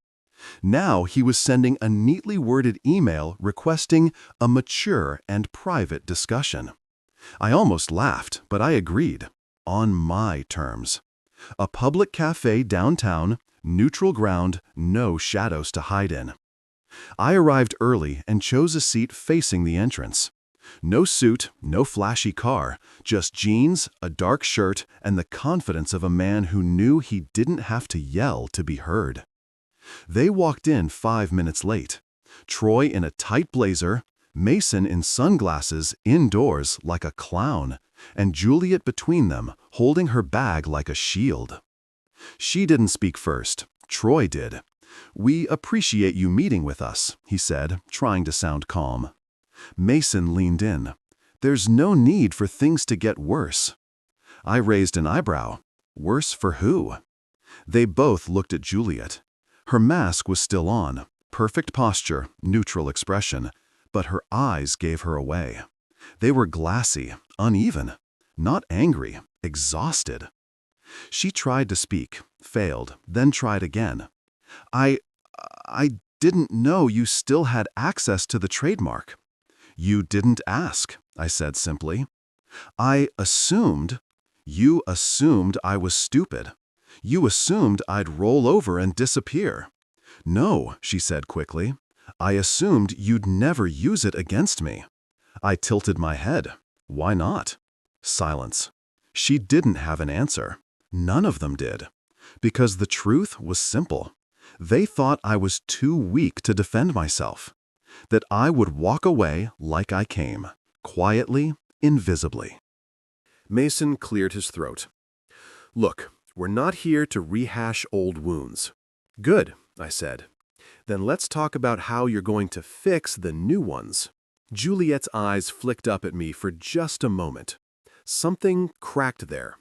Now he was sending a neatly worded email requesting a mature and private discussion. I almost laughed, but I agreed. On my terms. A public cafe downtown, neutral ground, no shadows to hide in. I arrived early and chose a seat facing the entrance. No suit, no flashy car, just jeans, a dark shirt, and the confidence of a man who knew he didn't have to yell to be heard. They walked in 5 minutes late. Troy in a tight blazer, Mason in sunglasses, indoors like a clown, and Juliet between them, holding her bag like a shield. She didn't speak first. Troy did. "We appreciate you meeting with us," he said, trying to sound calm. Mason leaned in. "There's no need for things to get worse." I raised an eyebrow. Worse for who? They both looked at Juliet. Her mask was still on. Perfect posture, neutral expression. But her eyes gave her away. They were glassy, uneven. Not angry, exhausted. She tried to speak, failed, then tried again. I didn't know you still had access to the trademark." "You didn't ask," I said simply. You assumed I was stupid. You assumed I'd roll over and disappear." "No," she said quickly. "I assumed you'd never use it against me." I tilted my head. Why not? Silence. She didn't have an answer. None of them did. Because the truth was simple. They thought I was too weak to defend myself. That I would walk away like I came, quietly, invisibly. Mason cleared his throat. "Look, we're not here to rehash old wounds." "Good," I said. "Then let's talk about how you're going to fix the new ones." Juliet's eyes flicked up at me for just a moment. Something cracked there.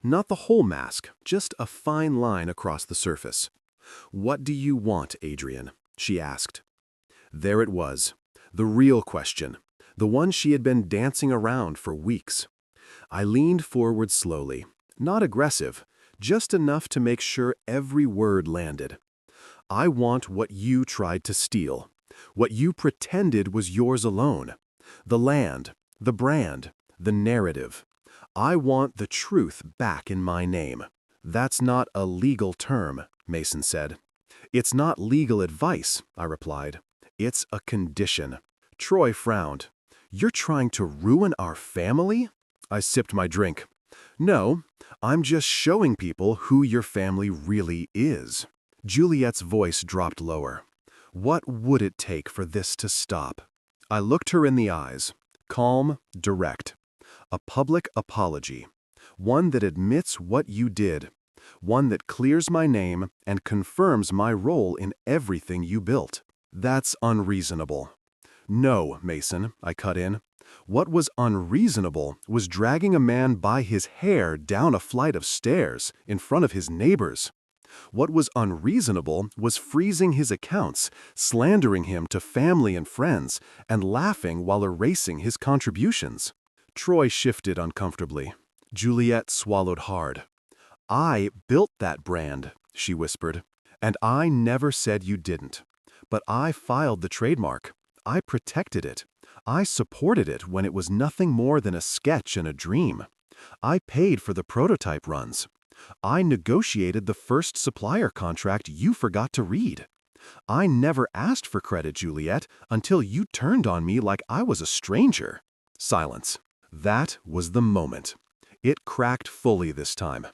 Not the whole mask, just a fine line across the surface. "What do you want, Adrian?" she asked. There it was, the real question, the one she had been dancing around for weeks. I leaned forward slowly, not aggressive, just enough to make sure every word landed. "I want what you tried to steal, what you pretended was yours alone. The land, the brand, the narrative. I want the truth back in my name." "That's not a legal term," Mason said. "It's not legal advice," I replied. "It's a condition." Troy frowned. "You're trying to ruin our family?" I sipped my drink. "No, I'm just showing people who your family really is." Juliet's voice dropped lower. "What would it take for this to stop?" I looked her in the eyes, calm, direct. "A public apology. One that admits what you did. One that clears my name and confirms my role in everything you built." "That's unreasonable." "No, Mason," I cut in. "What was unreasonable was dragging a man by his hair down a flight of stairs in front of his neighbors. What was unreasonable was freezing his accounts, slandering him to family and friends, and laughing while erasing his contributions." Troy shifted uncomfortably. Juliet swallowed hard. "I built that brand," she whispered. "And I never said you didn't. But I filed the trademark. I protected it. I supported it when it was nothing more than a sketch and a dream. I paid for the prototype runs. I negotiated the first supplier contract you forgot to read. I never asked for credit, Juliet, until you turned on me like I was a stranger." Silence. That was the moment. It cracked fully this time.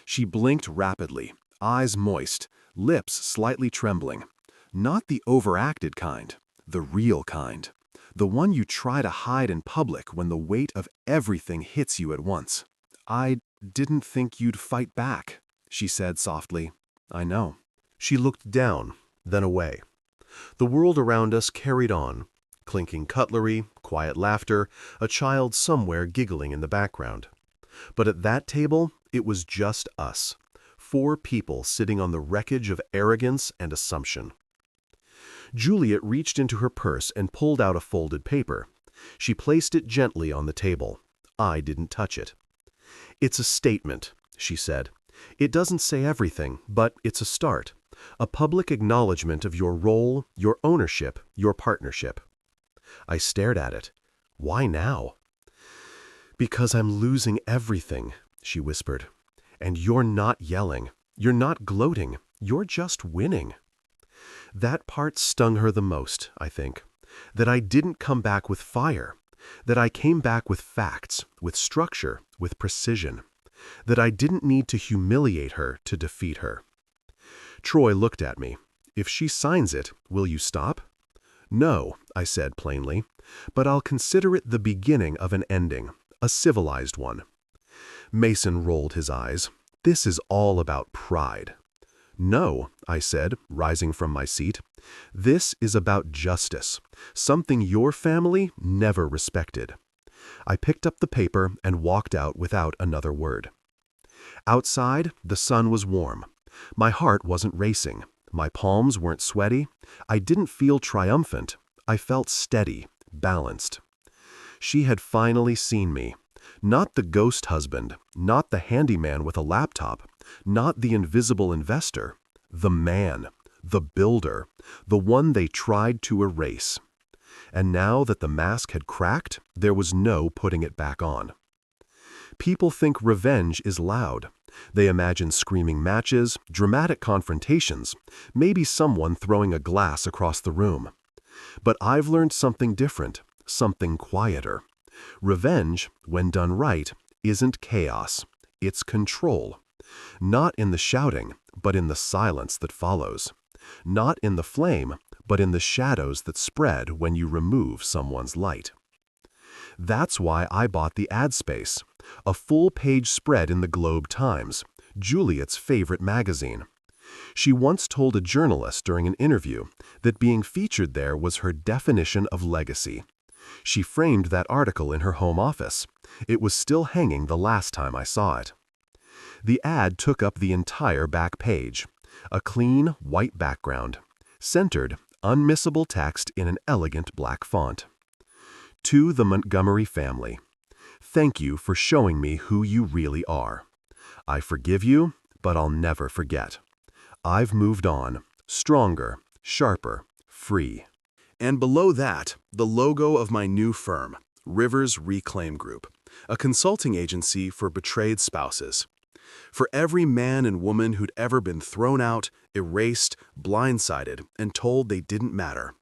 She blinked rapidly, eyes moist, lips slightly trembling. Not the overacted kind, the real kind. The one you try to hide in public when the weight of everything hits you at once. "I didn't think you'd fight back," she said softly. "I know." She looked down, then away. The world around us carried on. Clinking cutlery, quiet laughter, a child somewhere giggling in the background. But at that table, it was just us. 4 people sitting on the wreckage of arrogance and assumption. Juliet reached into her purse and pulled out a folded paper. She placed it gently on the table. I didn't touch it. "It's a statement," she said. "It doesn't say everything, but it's a start. A public acknowledgement of your role, your ownership, your partnership." I stared at it. Why now? "Because I'm losing everything," she whispered. "And you're not yelling. You're not gloating. You're just winning." That part stung her the most, I think. That I didn't come back with fire. That I came back with facts, with structure, with precision. That I didn't need to humiliate her to defeat her. Troy looked at me. "If she signs it, will you stop?" "No," I said plainly, "but I'll consider it the beginning of an ending, a civilized one." Mason rolled his eyes. This is all about pride. No, I said, rising from my seat. This is about justice, something your family never respected. I picked up the paper and walked out without another word. Outside, the sun was warm. My heart wasn't racing. My palms weren't sweaty. I didn't feel triumphant. I felt steady, balanced. She had finally seen me. Not the ghost husband, not the handyman with a laptop, not the invisible investor. The man, the builder, the one they tried to erase. And now that the mask had cracked, there was no putting it back on. People think revenge is loud. They imagine screaming matches, dramatic confrontations, maybe someone throwing a glass across the room. But I've learned something different, something quieter. Revenge, when done right, isn't chaos. It's control. Not in the shouting, but in the silence that follows. Not in the flame, but in the shadows that spread when you remove someone's light. That's why I bought the ad space, a full-page spread in the Globe Times, Juliet's favorite magazine. She once told a journalist during an interview that being featured there was her definition of legacy. She framed that article in her home office. It was still hanging the last time I saw it. The ad took up the entire back page, a clean, white background, centered, unmissable text in an elegant black font. To the Montgomery family, thank you for showing me who you really are. I forgive you, but I'll never forget. I've moved on, stronger, sharper, free. And below that, the logo of my new firm, Rivers Reclaim Group, a consulting agency for betrayed spouses. For every man and woman who'd ever been thrown out, erased, blindsided, and told they didn't matter.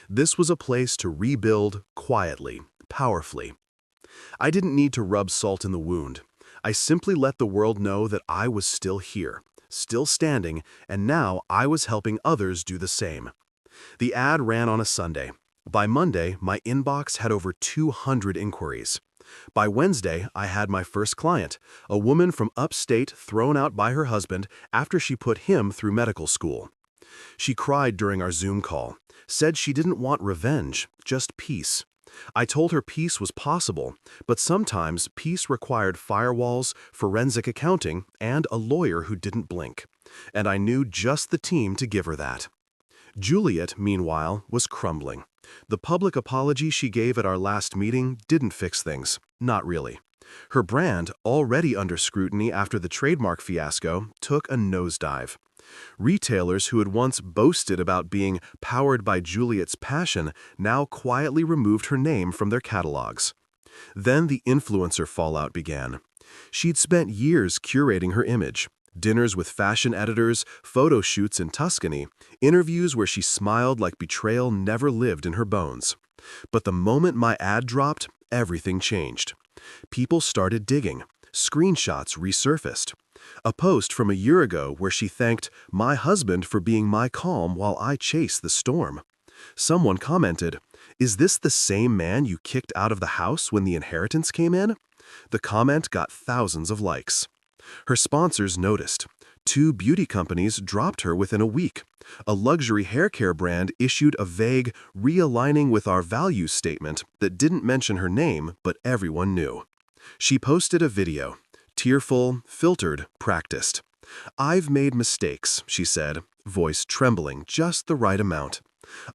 This was a place to rebuild quietly, powerfully. I didn't need to rub salt in the wound. I simply let the world know that I was still here, still standing, and now I was helping others do the same. The ad ran on a Sunday. By Monday, my inbox had over 200 inquiries. By Wednesday, I had my first client, a woman from upstate thrown out by her husband after she put him through medical school. She cried during our Zoom call, said she didn't want revenge, just peace. I told her peace was possible, but sometimes peace required firewalls, forensic accounting, and a lawyer who didn't blink. And I knew just the team to give her that. Juliet, meanwhile, was crumbling. The public apology she gave at our last meeting didn't fix things. Not really. Her brand, already under scrutiny after the trademark fiasco, took a nosedive. Retailers who had once boasted about being powered by Juliet's passion now quietly removed her name from their catalogs. Then the influencer fallout began. She'd spent years curating her image. Dinners with fashion editors, photo shoots in Tuscany, interviews where she smiled like betrayal never lived in her bones. But the moment my ad dropped, everything changed. People started digging. Screenshots resurfaced. A post from a year ago where she thanked my husband for being my calm while I chased the storm. Someone commented, "Is this the same man you kicked out of the house when the inheritance came in?" The comment got thousands of likes. Her sponsors noticed. 2 beauty companies dropped her within a week. A luxury hair care brand issued a vague realigning with our values statement that didn't mention her name, but everyone knew. She posted a video. Tearful, filtered, practiced. "I've made mistakes," she said, voice trembling just the right amount.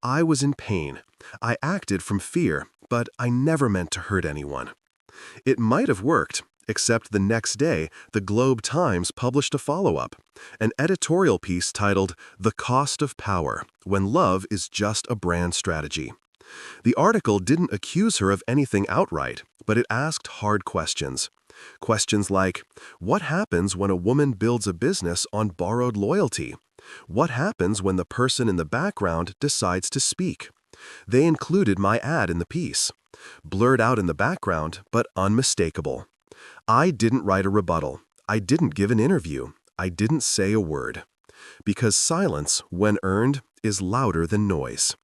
"I was in pain. I acted from fear, but I never meant to hurt anyone." It might have worked, except the next day, the Globe Times published a follow-up, an editorial piece titled "The Cost of Power, When Love is Just a Brand Strategy." The article didn't accuse her of anything outright, but it asked hard questions. Questions like, what happens when a woman builds a business on borrowed loyalty? What happens when the person in the background decides to speak? They included my ad in the piece. Blurred out in the background, but unmistakable. I didn't write a rebuttal. I didn't give an interview. I didn't say a word. Because silence, when earned, is louder than noise.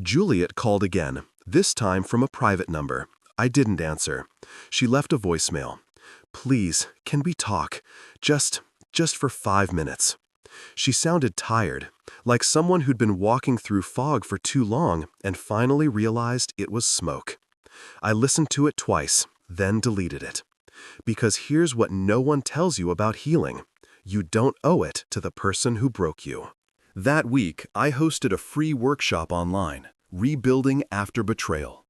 Juliet called again, this time from a private number. I didn't answer. She left a voicemail. "Please, can we talk? Just just for 5 minutes. She sounded tired, like someone who'd been walking through fog for too long and finally realized it was smoke. I listened to it twice, then deleted it. Because here's what no one tells you about healing. You don't owe it to the person who broke you. That week, I hosted a free workshop online, Rebuilding After Betrayal.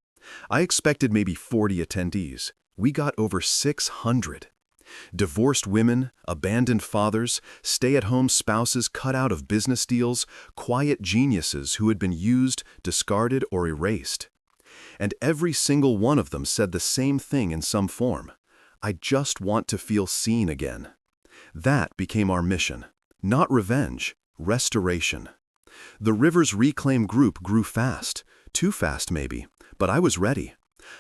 I expected maybe 40 attendees. We got over 600. Divorced women, abandoned fathers, stay-at-home spouses cut out of business deals, quiet geniuses who had been used, discarded, or erased. And every single one of them said the same thing in some form. I just want to feel seen again. That became our mission. Not revenge, restoration. The Rivers Reclaim group grew fast. Too fast, maybe, but I was ready.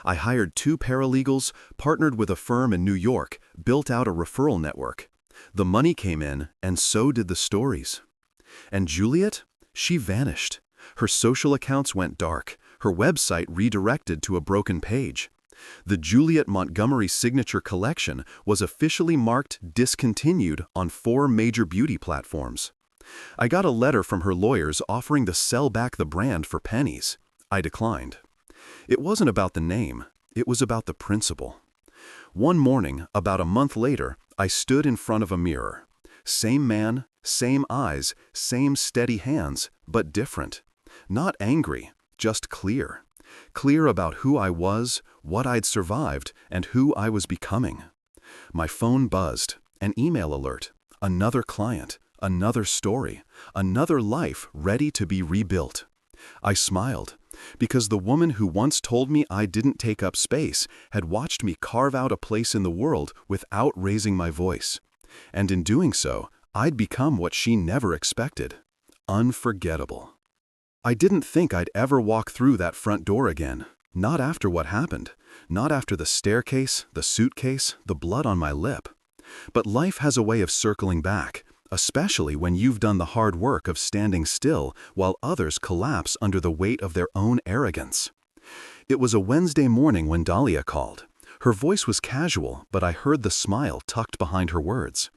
I hired 2 paralegals, partnered with a firm in New York, built out a referral network. The money came in, and so did the stories. And Juliet? She vanished. Her social accounts went dark. Her website redirected to a broken page. The Juliet Montgomery signature collection was officially marked discontinued on 4 major beauty platforms. I got a letter from her lawyers offering to sell back the brand for pennies. I declined. It wasn't about the name, it was about the principle. One morning, about a month later, I stood in front of a mirror. Same man, same eyes, same steady hands, but different. Not angry, just clear. Clear about who I was, what I'd survived, and who I was becoming. My phone buzzed, an email alert, another client, another story, another life ready to be rebuilt. I smiled, because the woman who once told me I didn't take up space had watched me carve out a place in the world without raising my voice. And in doing so, I'd become what she never expected. Unforgettable. I didn't think I'd ever walk through that front door again. Not after what happened. Not after the staircase, the suitcase, the blood on my lip. But life has a way of circling back, especially when you've done the hard work of standing still while others collapse under the weight of their own arrogance. It was a Wednesday morning when Dahlia called. Her voice was casual, but I heard the smile tucked behind her words.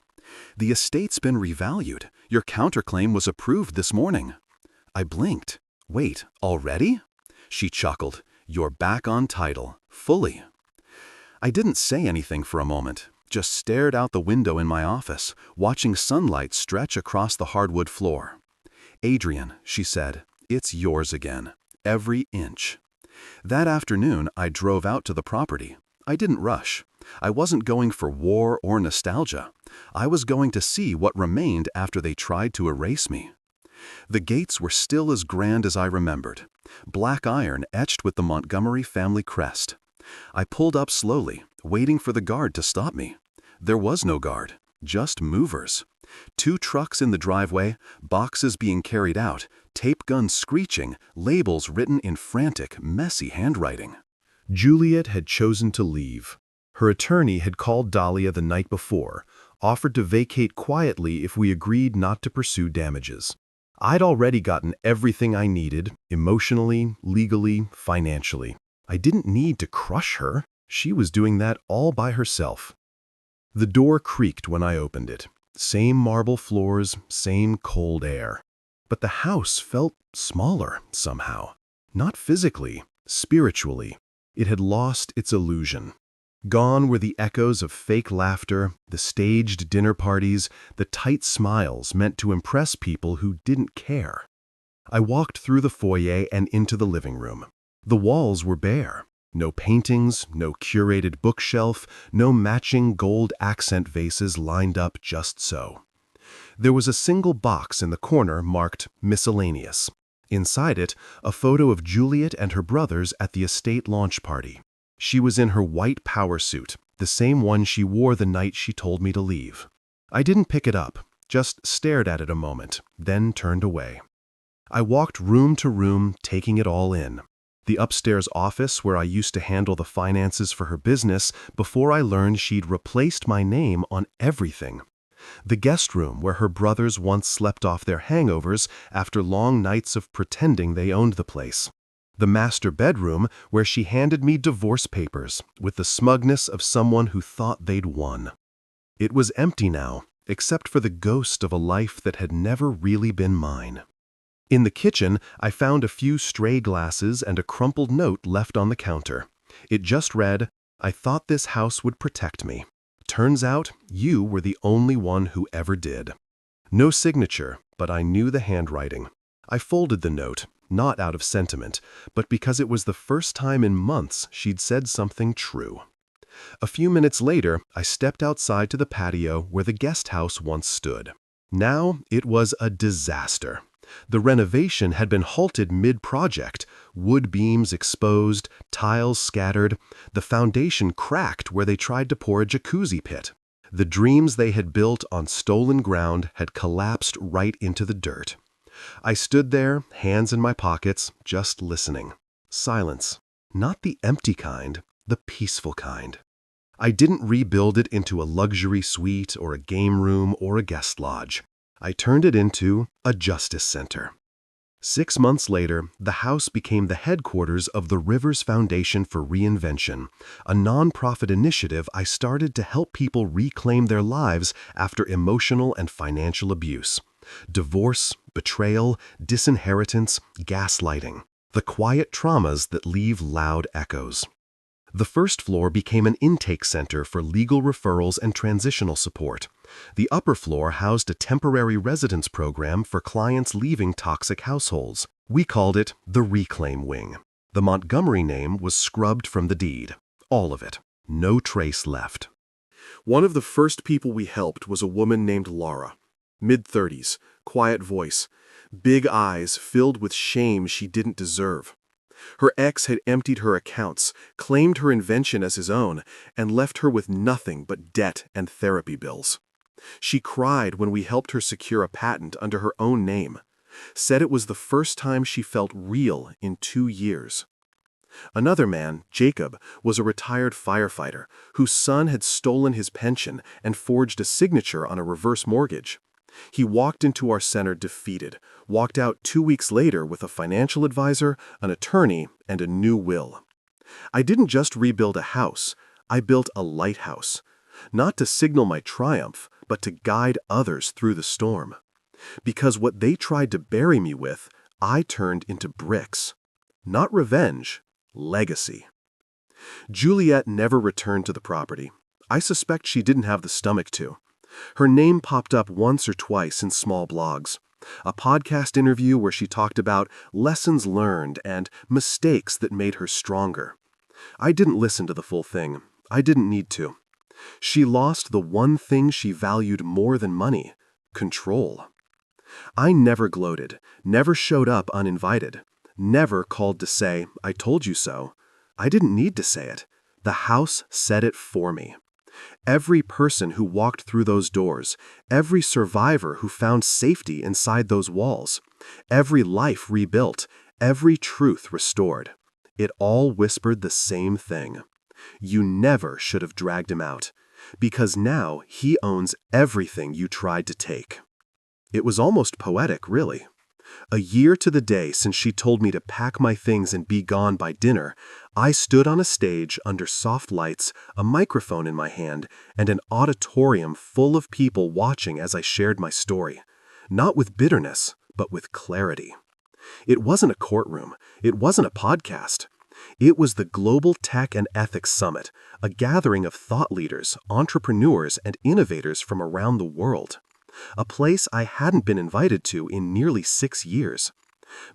"The estate's been revalued. Your counterclaim was approved this morning." I blinked. "Wait, already?" She chuckled. "You're back on title, fully." I didn't say anything for a moment, just stared out the window in my office, watching sunlight stretch across the hardwood floor. "Adrian," she said, "it's yours again. Every inch." That afternoon, I drove out to the property. I didn't rush. I wasn't going for war or nostalgia. I was going to see what remained after they tried to erase me. The gates were still as grand as I remembered. Black iron etched with the Montgomery family crest. I pulled up slowly, waiting for the guard to stop me. There was no guard, just movers. 2 trucks in the driveway, boxes being carried out, tape guns screeching, labels written in frantic, messy handwriting. Juliet had chosen to leave. Her attorney had called Dahlia the night before, offered to vacate quietly if we agreed not to pursue damages. I'd already gotten everything I needed, emotionally, legally, financially. I didn't need to crush her. She was doing that all by herself. The door creaked when I opened it. Same marble floors, same cold air. But the house felt smaller, somehow. Not physically, spiritually. It had lost its illusion. Gone were the echoes of fake laughter, the staged dinner parties, the tight smiles meant to impress people who didn't care. I walked through the foyer and into the living room. The walls were bare. No paintings, no curated bookshelf, no matching gold accent vases lined up just so. There was a single box in the corner marked Miscellaneous. Inside it, a photo of Juliet and her brothers at the estate launch party. She was in her white power suit, the same one she wore the night she told me to leave. I didn't pick it up, just stared at it a moment, then turned away. I walked room to room, taking it all in. The upstairs office where I used to handle the finances for her business before I learned she'd replaced my name on everything. The guest room where her brothers once slept off their hangovers after long nights of pretending they owned the place. The master bedroom where she handed me divorce papers with the smugness of someone who thought they'd won. It was empty now, except for the ghost of a life that had never really been mine. In the kitchen, I found a few stray glasses and a crumpled note left on the counter. It just read, "I thought this house would protect me. Turns out, you were the only one who ever did." No signature, but I knew the handwriting. I folded the note, not out of sentiment, but because it was the first time in months she'd said something true. A few minutes later, I stepped outside to the patio where the guest house once stood. Now it was a disaster. The renovation had been halted mid-project, wood beams exposed, tiles scattered, the foundation cracked where they tried to pour a jacuzzi pit. The dreams they had built on stolen ground had collapsed right into the dirt. I stood there, hands in my pockets, just listening. Silence. Not the empty kind, the peaceful kind. I didn't rebuild it into a luxury suite or a game room or a guest lodge. I turned it into a justice center. 6 months later, the house became the headquarters of the Rivers Foundation for Reinvention, a nonprofit initiative I started to help people reclaim their lives after emotional and financial abuse. Divorce, betrayal, disinheritance, gaslighting. The quiet traumas that leave loud echoes. The first floor became an intake center for legal referrals and transitional support. The upper floor housed a temporary residence program for clients leaving toxic households. We called it the Reclaim Wing. The Montgomery name was scrubbed from the deed. All of it. No trace left. One of the first people we helped was a woman named Laura. Mid-30s, quiet voice, big eyes filled with shame she didn't deserve. Her ex had emptied her accounts, claimed her invention as his own, and left her with nothing but debt and therapy bills. She cried when we helped her secure a patent under her own name, said it was the first time she felt real in 2 years. Another man, Jacob, was a retired firefighter whose son had stolen his pension and forged a signature on a reverse mortgage. He walked into our center defeated, walked out 2 weeks later with a financial advisor, an attorney, and a new will. I didn't just rebuild a house, I built a lighthouse, not to signal my triumph, but to guide others through the storm. Because what they tried to bury me with, I turned into bricks. Not revenge, legacy. Juliet never returned to the property. I suspect she didn't have the stomach to. Her name popped up once or twice in small blogs. A podcast interview where she talked about lessons learned and mistakes that made her stronger. I didn't listen to the full thing. I didn't need to. She lost the one thing she valued more than money: control. I never gloated, never showed up uninvited, never called to say, "I told you so." I didn't need to say it. The house said it for me. Every person who walked through those doors, every survivor who found safety inside those walls, every life rebuilt, every truth restored. It all whispered the same thing. You never should have dragged him out, because now he owns everything you tried to take. It was almost poetic, really. A year to the day since she told me to pack my things and be gone by dinner, I stood on a stage under soft lights, a microphone in my hand, and an auditorium full of people watching as I shared my story. Not with bitterness, but with clarity. It wasn't a courtroom. It wasn't a podcast. It was the Global Tech and Ethics Summit, a gathering of thought leaders, entrepreneurs, and innovators from around the world. A place I hadn't been invited to in nearly 6 years.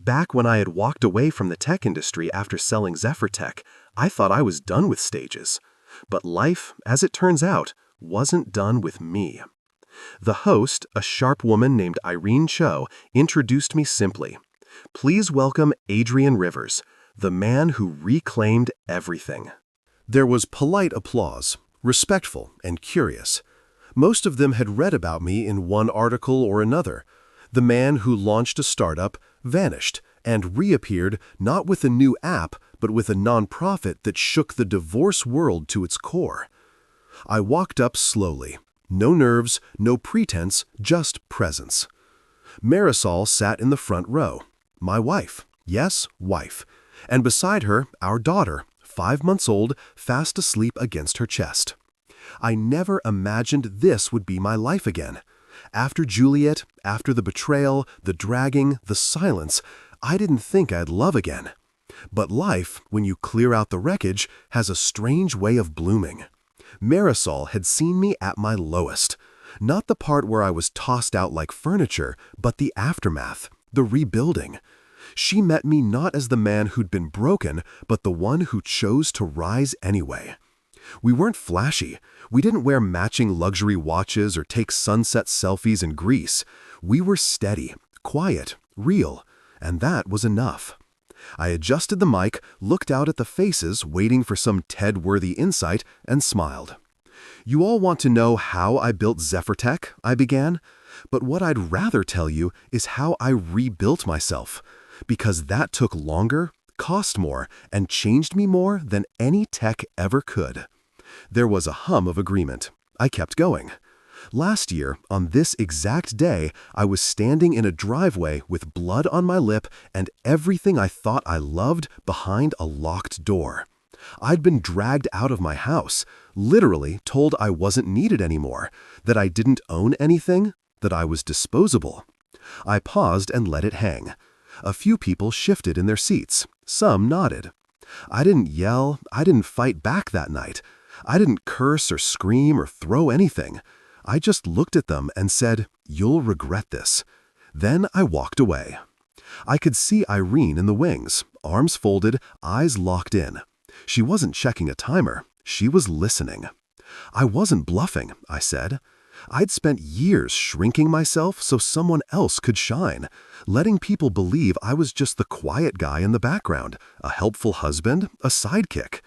Back when I had walked away from the tech industry after selling Zephyr Tech, I thought I was done with stages. But life, as it turns out, wasn't done with me. The host, a sharp woman named Irene Cho, introduced me simply. Please welcome Adrian Rivers, the man who reclaimed everything. There was polite applause, respectful and curious. Most of them had read about me in one article or another. The man who launched a startup vanished and reappeared not with a new app, but with a nonprofit that shook the divorce world to its core. I walked up slowly. No nerves, no pretense, just presence. Marisol sat in the front row. My wife. Yes, wife. And beside her, our daughter, 5 months old, fast asleep against her chest. I never imagined this would be my life again. After Juliet, after the betrayal, the dragging, the silence, I didn't think I'd love again. But life, when you clear out the wreckage, has a strange way of blooming. Marisol had seen me at my lowest. Not the part where I was tossed out like furniture, but the aftermath, the rebuilding. She met me not as the man who'd been broken, but the one who chose to rise anyway. We weren't flashy. We didn't wear matching luxury watches or take sunset selfies in Greece. We were steady, quiet, real, and that was enough. I adjusted the mic, looked out at the faces waiting for some TED-worthy insight, and smiled. You all want to know how I built Zephyrtech, I began, but what I'd rather tell you is how I rebuilt myself, because that took longer, cost more, and changed me more than any tech ever could. There was a hum of agreement. I kept going. Last year, on this exact day, I was standing in a driveway with blood on my lip and everything I thought I loved behind a locked door. I'd been dragged out of my house, literally told I wasn't needed anymore, that I didn't own anything, that I was disposable. I paused and let it hang. A few people shifted in their seats. Some nodded. I didn't yell. I didn't fight back that night. I didn't curse or scream or throw anything. I just looked at them and said, "You'll regret this." Then I walked away. I could see Irene in the wings, arms folded, eyes locked in. She wasn't checking a timer. She was listening. I wasn't bluffing, I said. I'd spent years shrinking myself so someone else could shine, letting people believe I was just the quiet guy in the background, a helpful husband, a sidekick.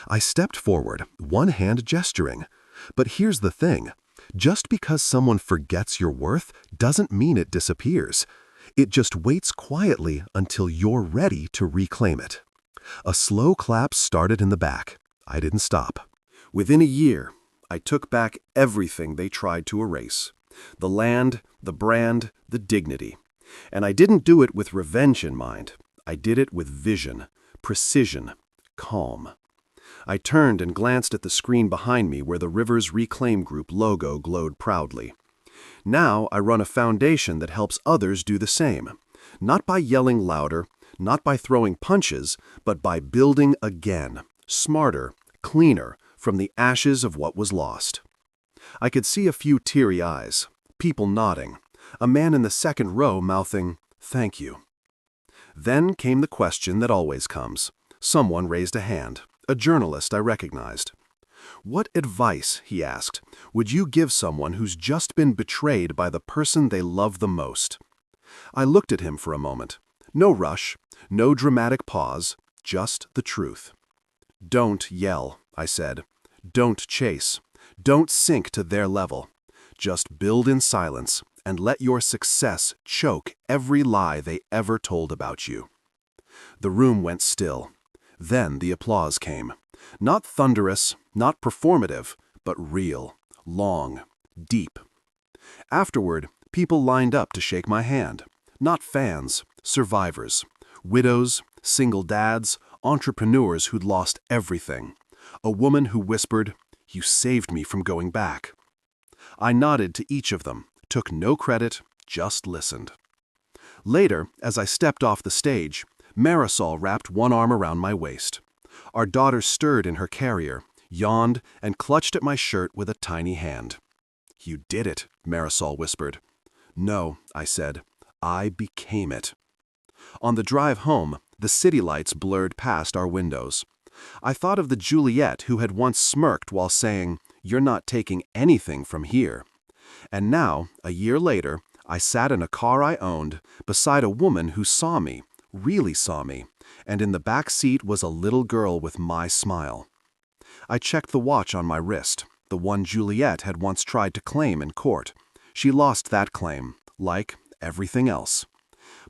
I stepped forward, one hand gesturing. But here's the thing. Just because someone forgets your worth doesn't mean it disappears. It just waits quietly until you're ready to reclaim it. A slow clap started in the back. I didn't stop. Within a year, I took back everything they tried to erase. The land, the brand, the dignity. And I didn't do it with revenge in mind. I did it with vision, precision, calm. I turned and glanced at the screen behind me where the Rivers Reclaim Group logo glowed proudly. Now I run a foundation that helps others do the same. Not by yelling louder, not by throwing punches, but by building again, smarter, cleaner, from the ashes of what was lost. I could see a few teary eyes, people nodding, a man in the second row mouthing, "Thank you." Then came the question that always comes. Someone raised a hand. A journalist I recognized. "What advice," he asked, "would you give someone who's just been betrayed by the person they love the most?" I looked at him for a moment. No rush, no dramatic pause, just the truth. "Don't yell," I said. "Don't chase. Don't sink to their level. Just build in silence and let your success choke every lie they ever told about you." The room went still. Then the applause came. Not thunderous, not performative, but real, long, deep. Afterward, people lined up to shake my hand. Not fans, survivors, widows, single dads, entrepreneurs who'd lost everything. A woman who whispered, "You saved me from going back." I nodded to each of them, took no credit, just listened. Later, as I stepped off the stage, Marisol wrapped one arm around my waist. Our daughter stirred in her carrier, yawned, and clutched at my shirt with a tiny hand. "You did it," Marisol whispered. "No," I said. "I became it." On the drive home, the city lights blurred past our windows. I thought of the Juliet who had once smirked while saying, "You're not taking anything from here." And now, a year later, I sat in a car I owned, beside a woman who saw me, really saw me, and in the back seat was a little girl with my smile. I checked the watch on my wrist, the one Juliet had once tried to claim in court. She lost that claim, like everything else.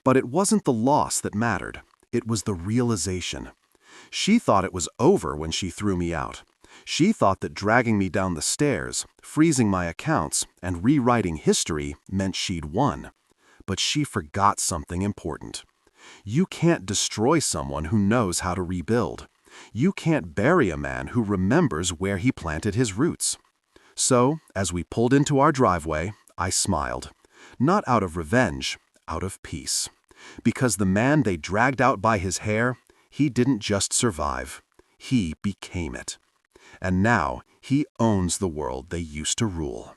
But it wasn't the loss that mattered. It was the realization. She thought it was over when she threw me out. She thought that dragging me down the stairs, freezing my accounts, and rewriting history meant she'd won. But she forgot something important. You can't destroy someone who knows how to rebuild. You can't bury a man who remembers where he planted his roots. So, as we pulled into our driveway, I smiled. Not out of revenge, out of peace. Because the man they dragged out by his hair, he didn't just survive. He became it. And now he owns the world they used to rule.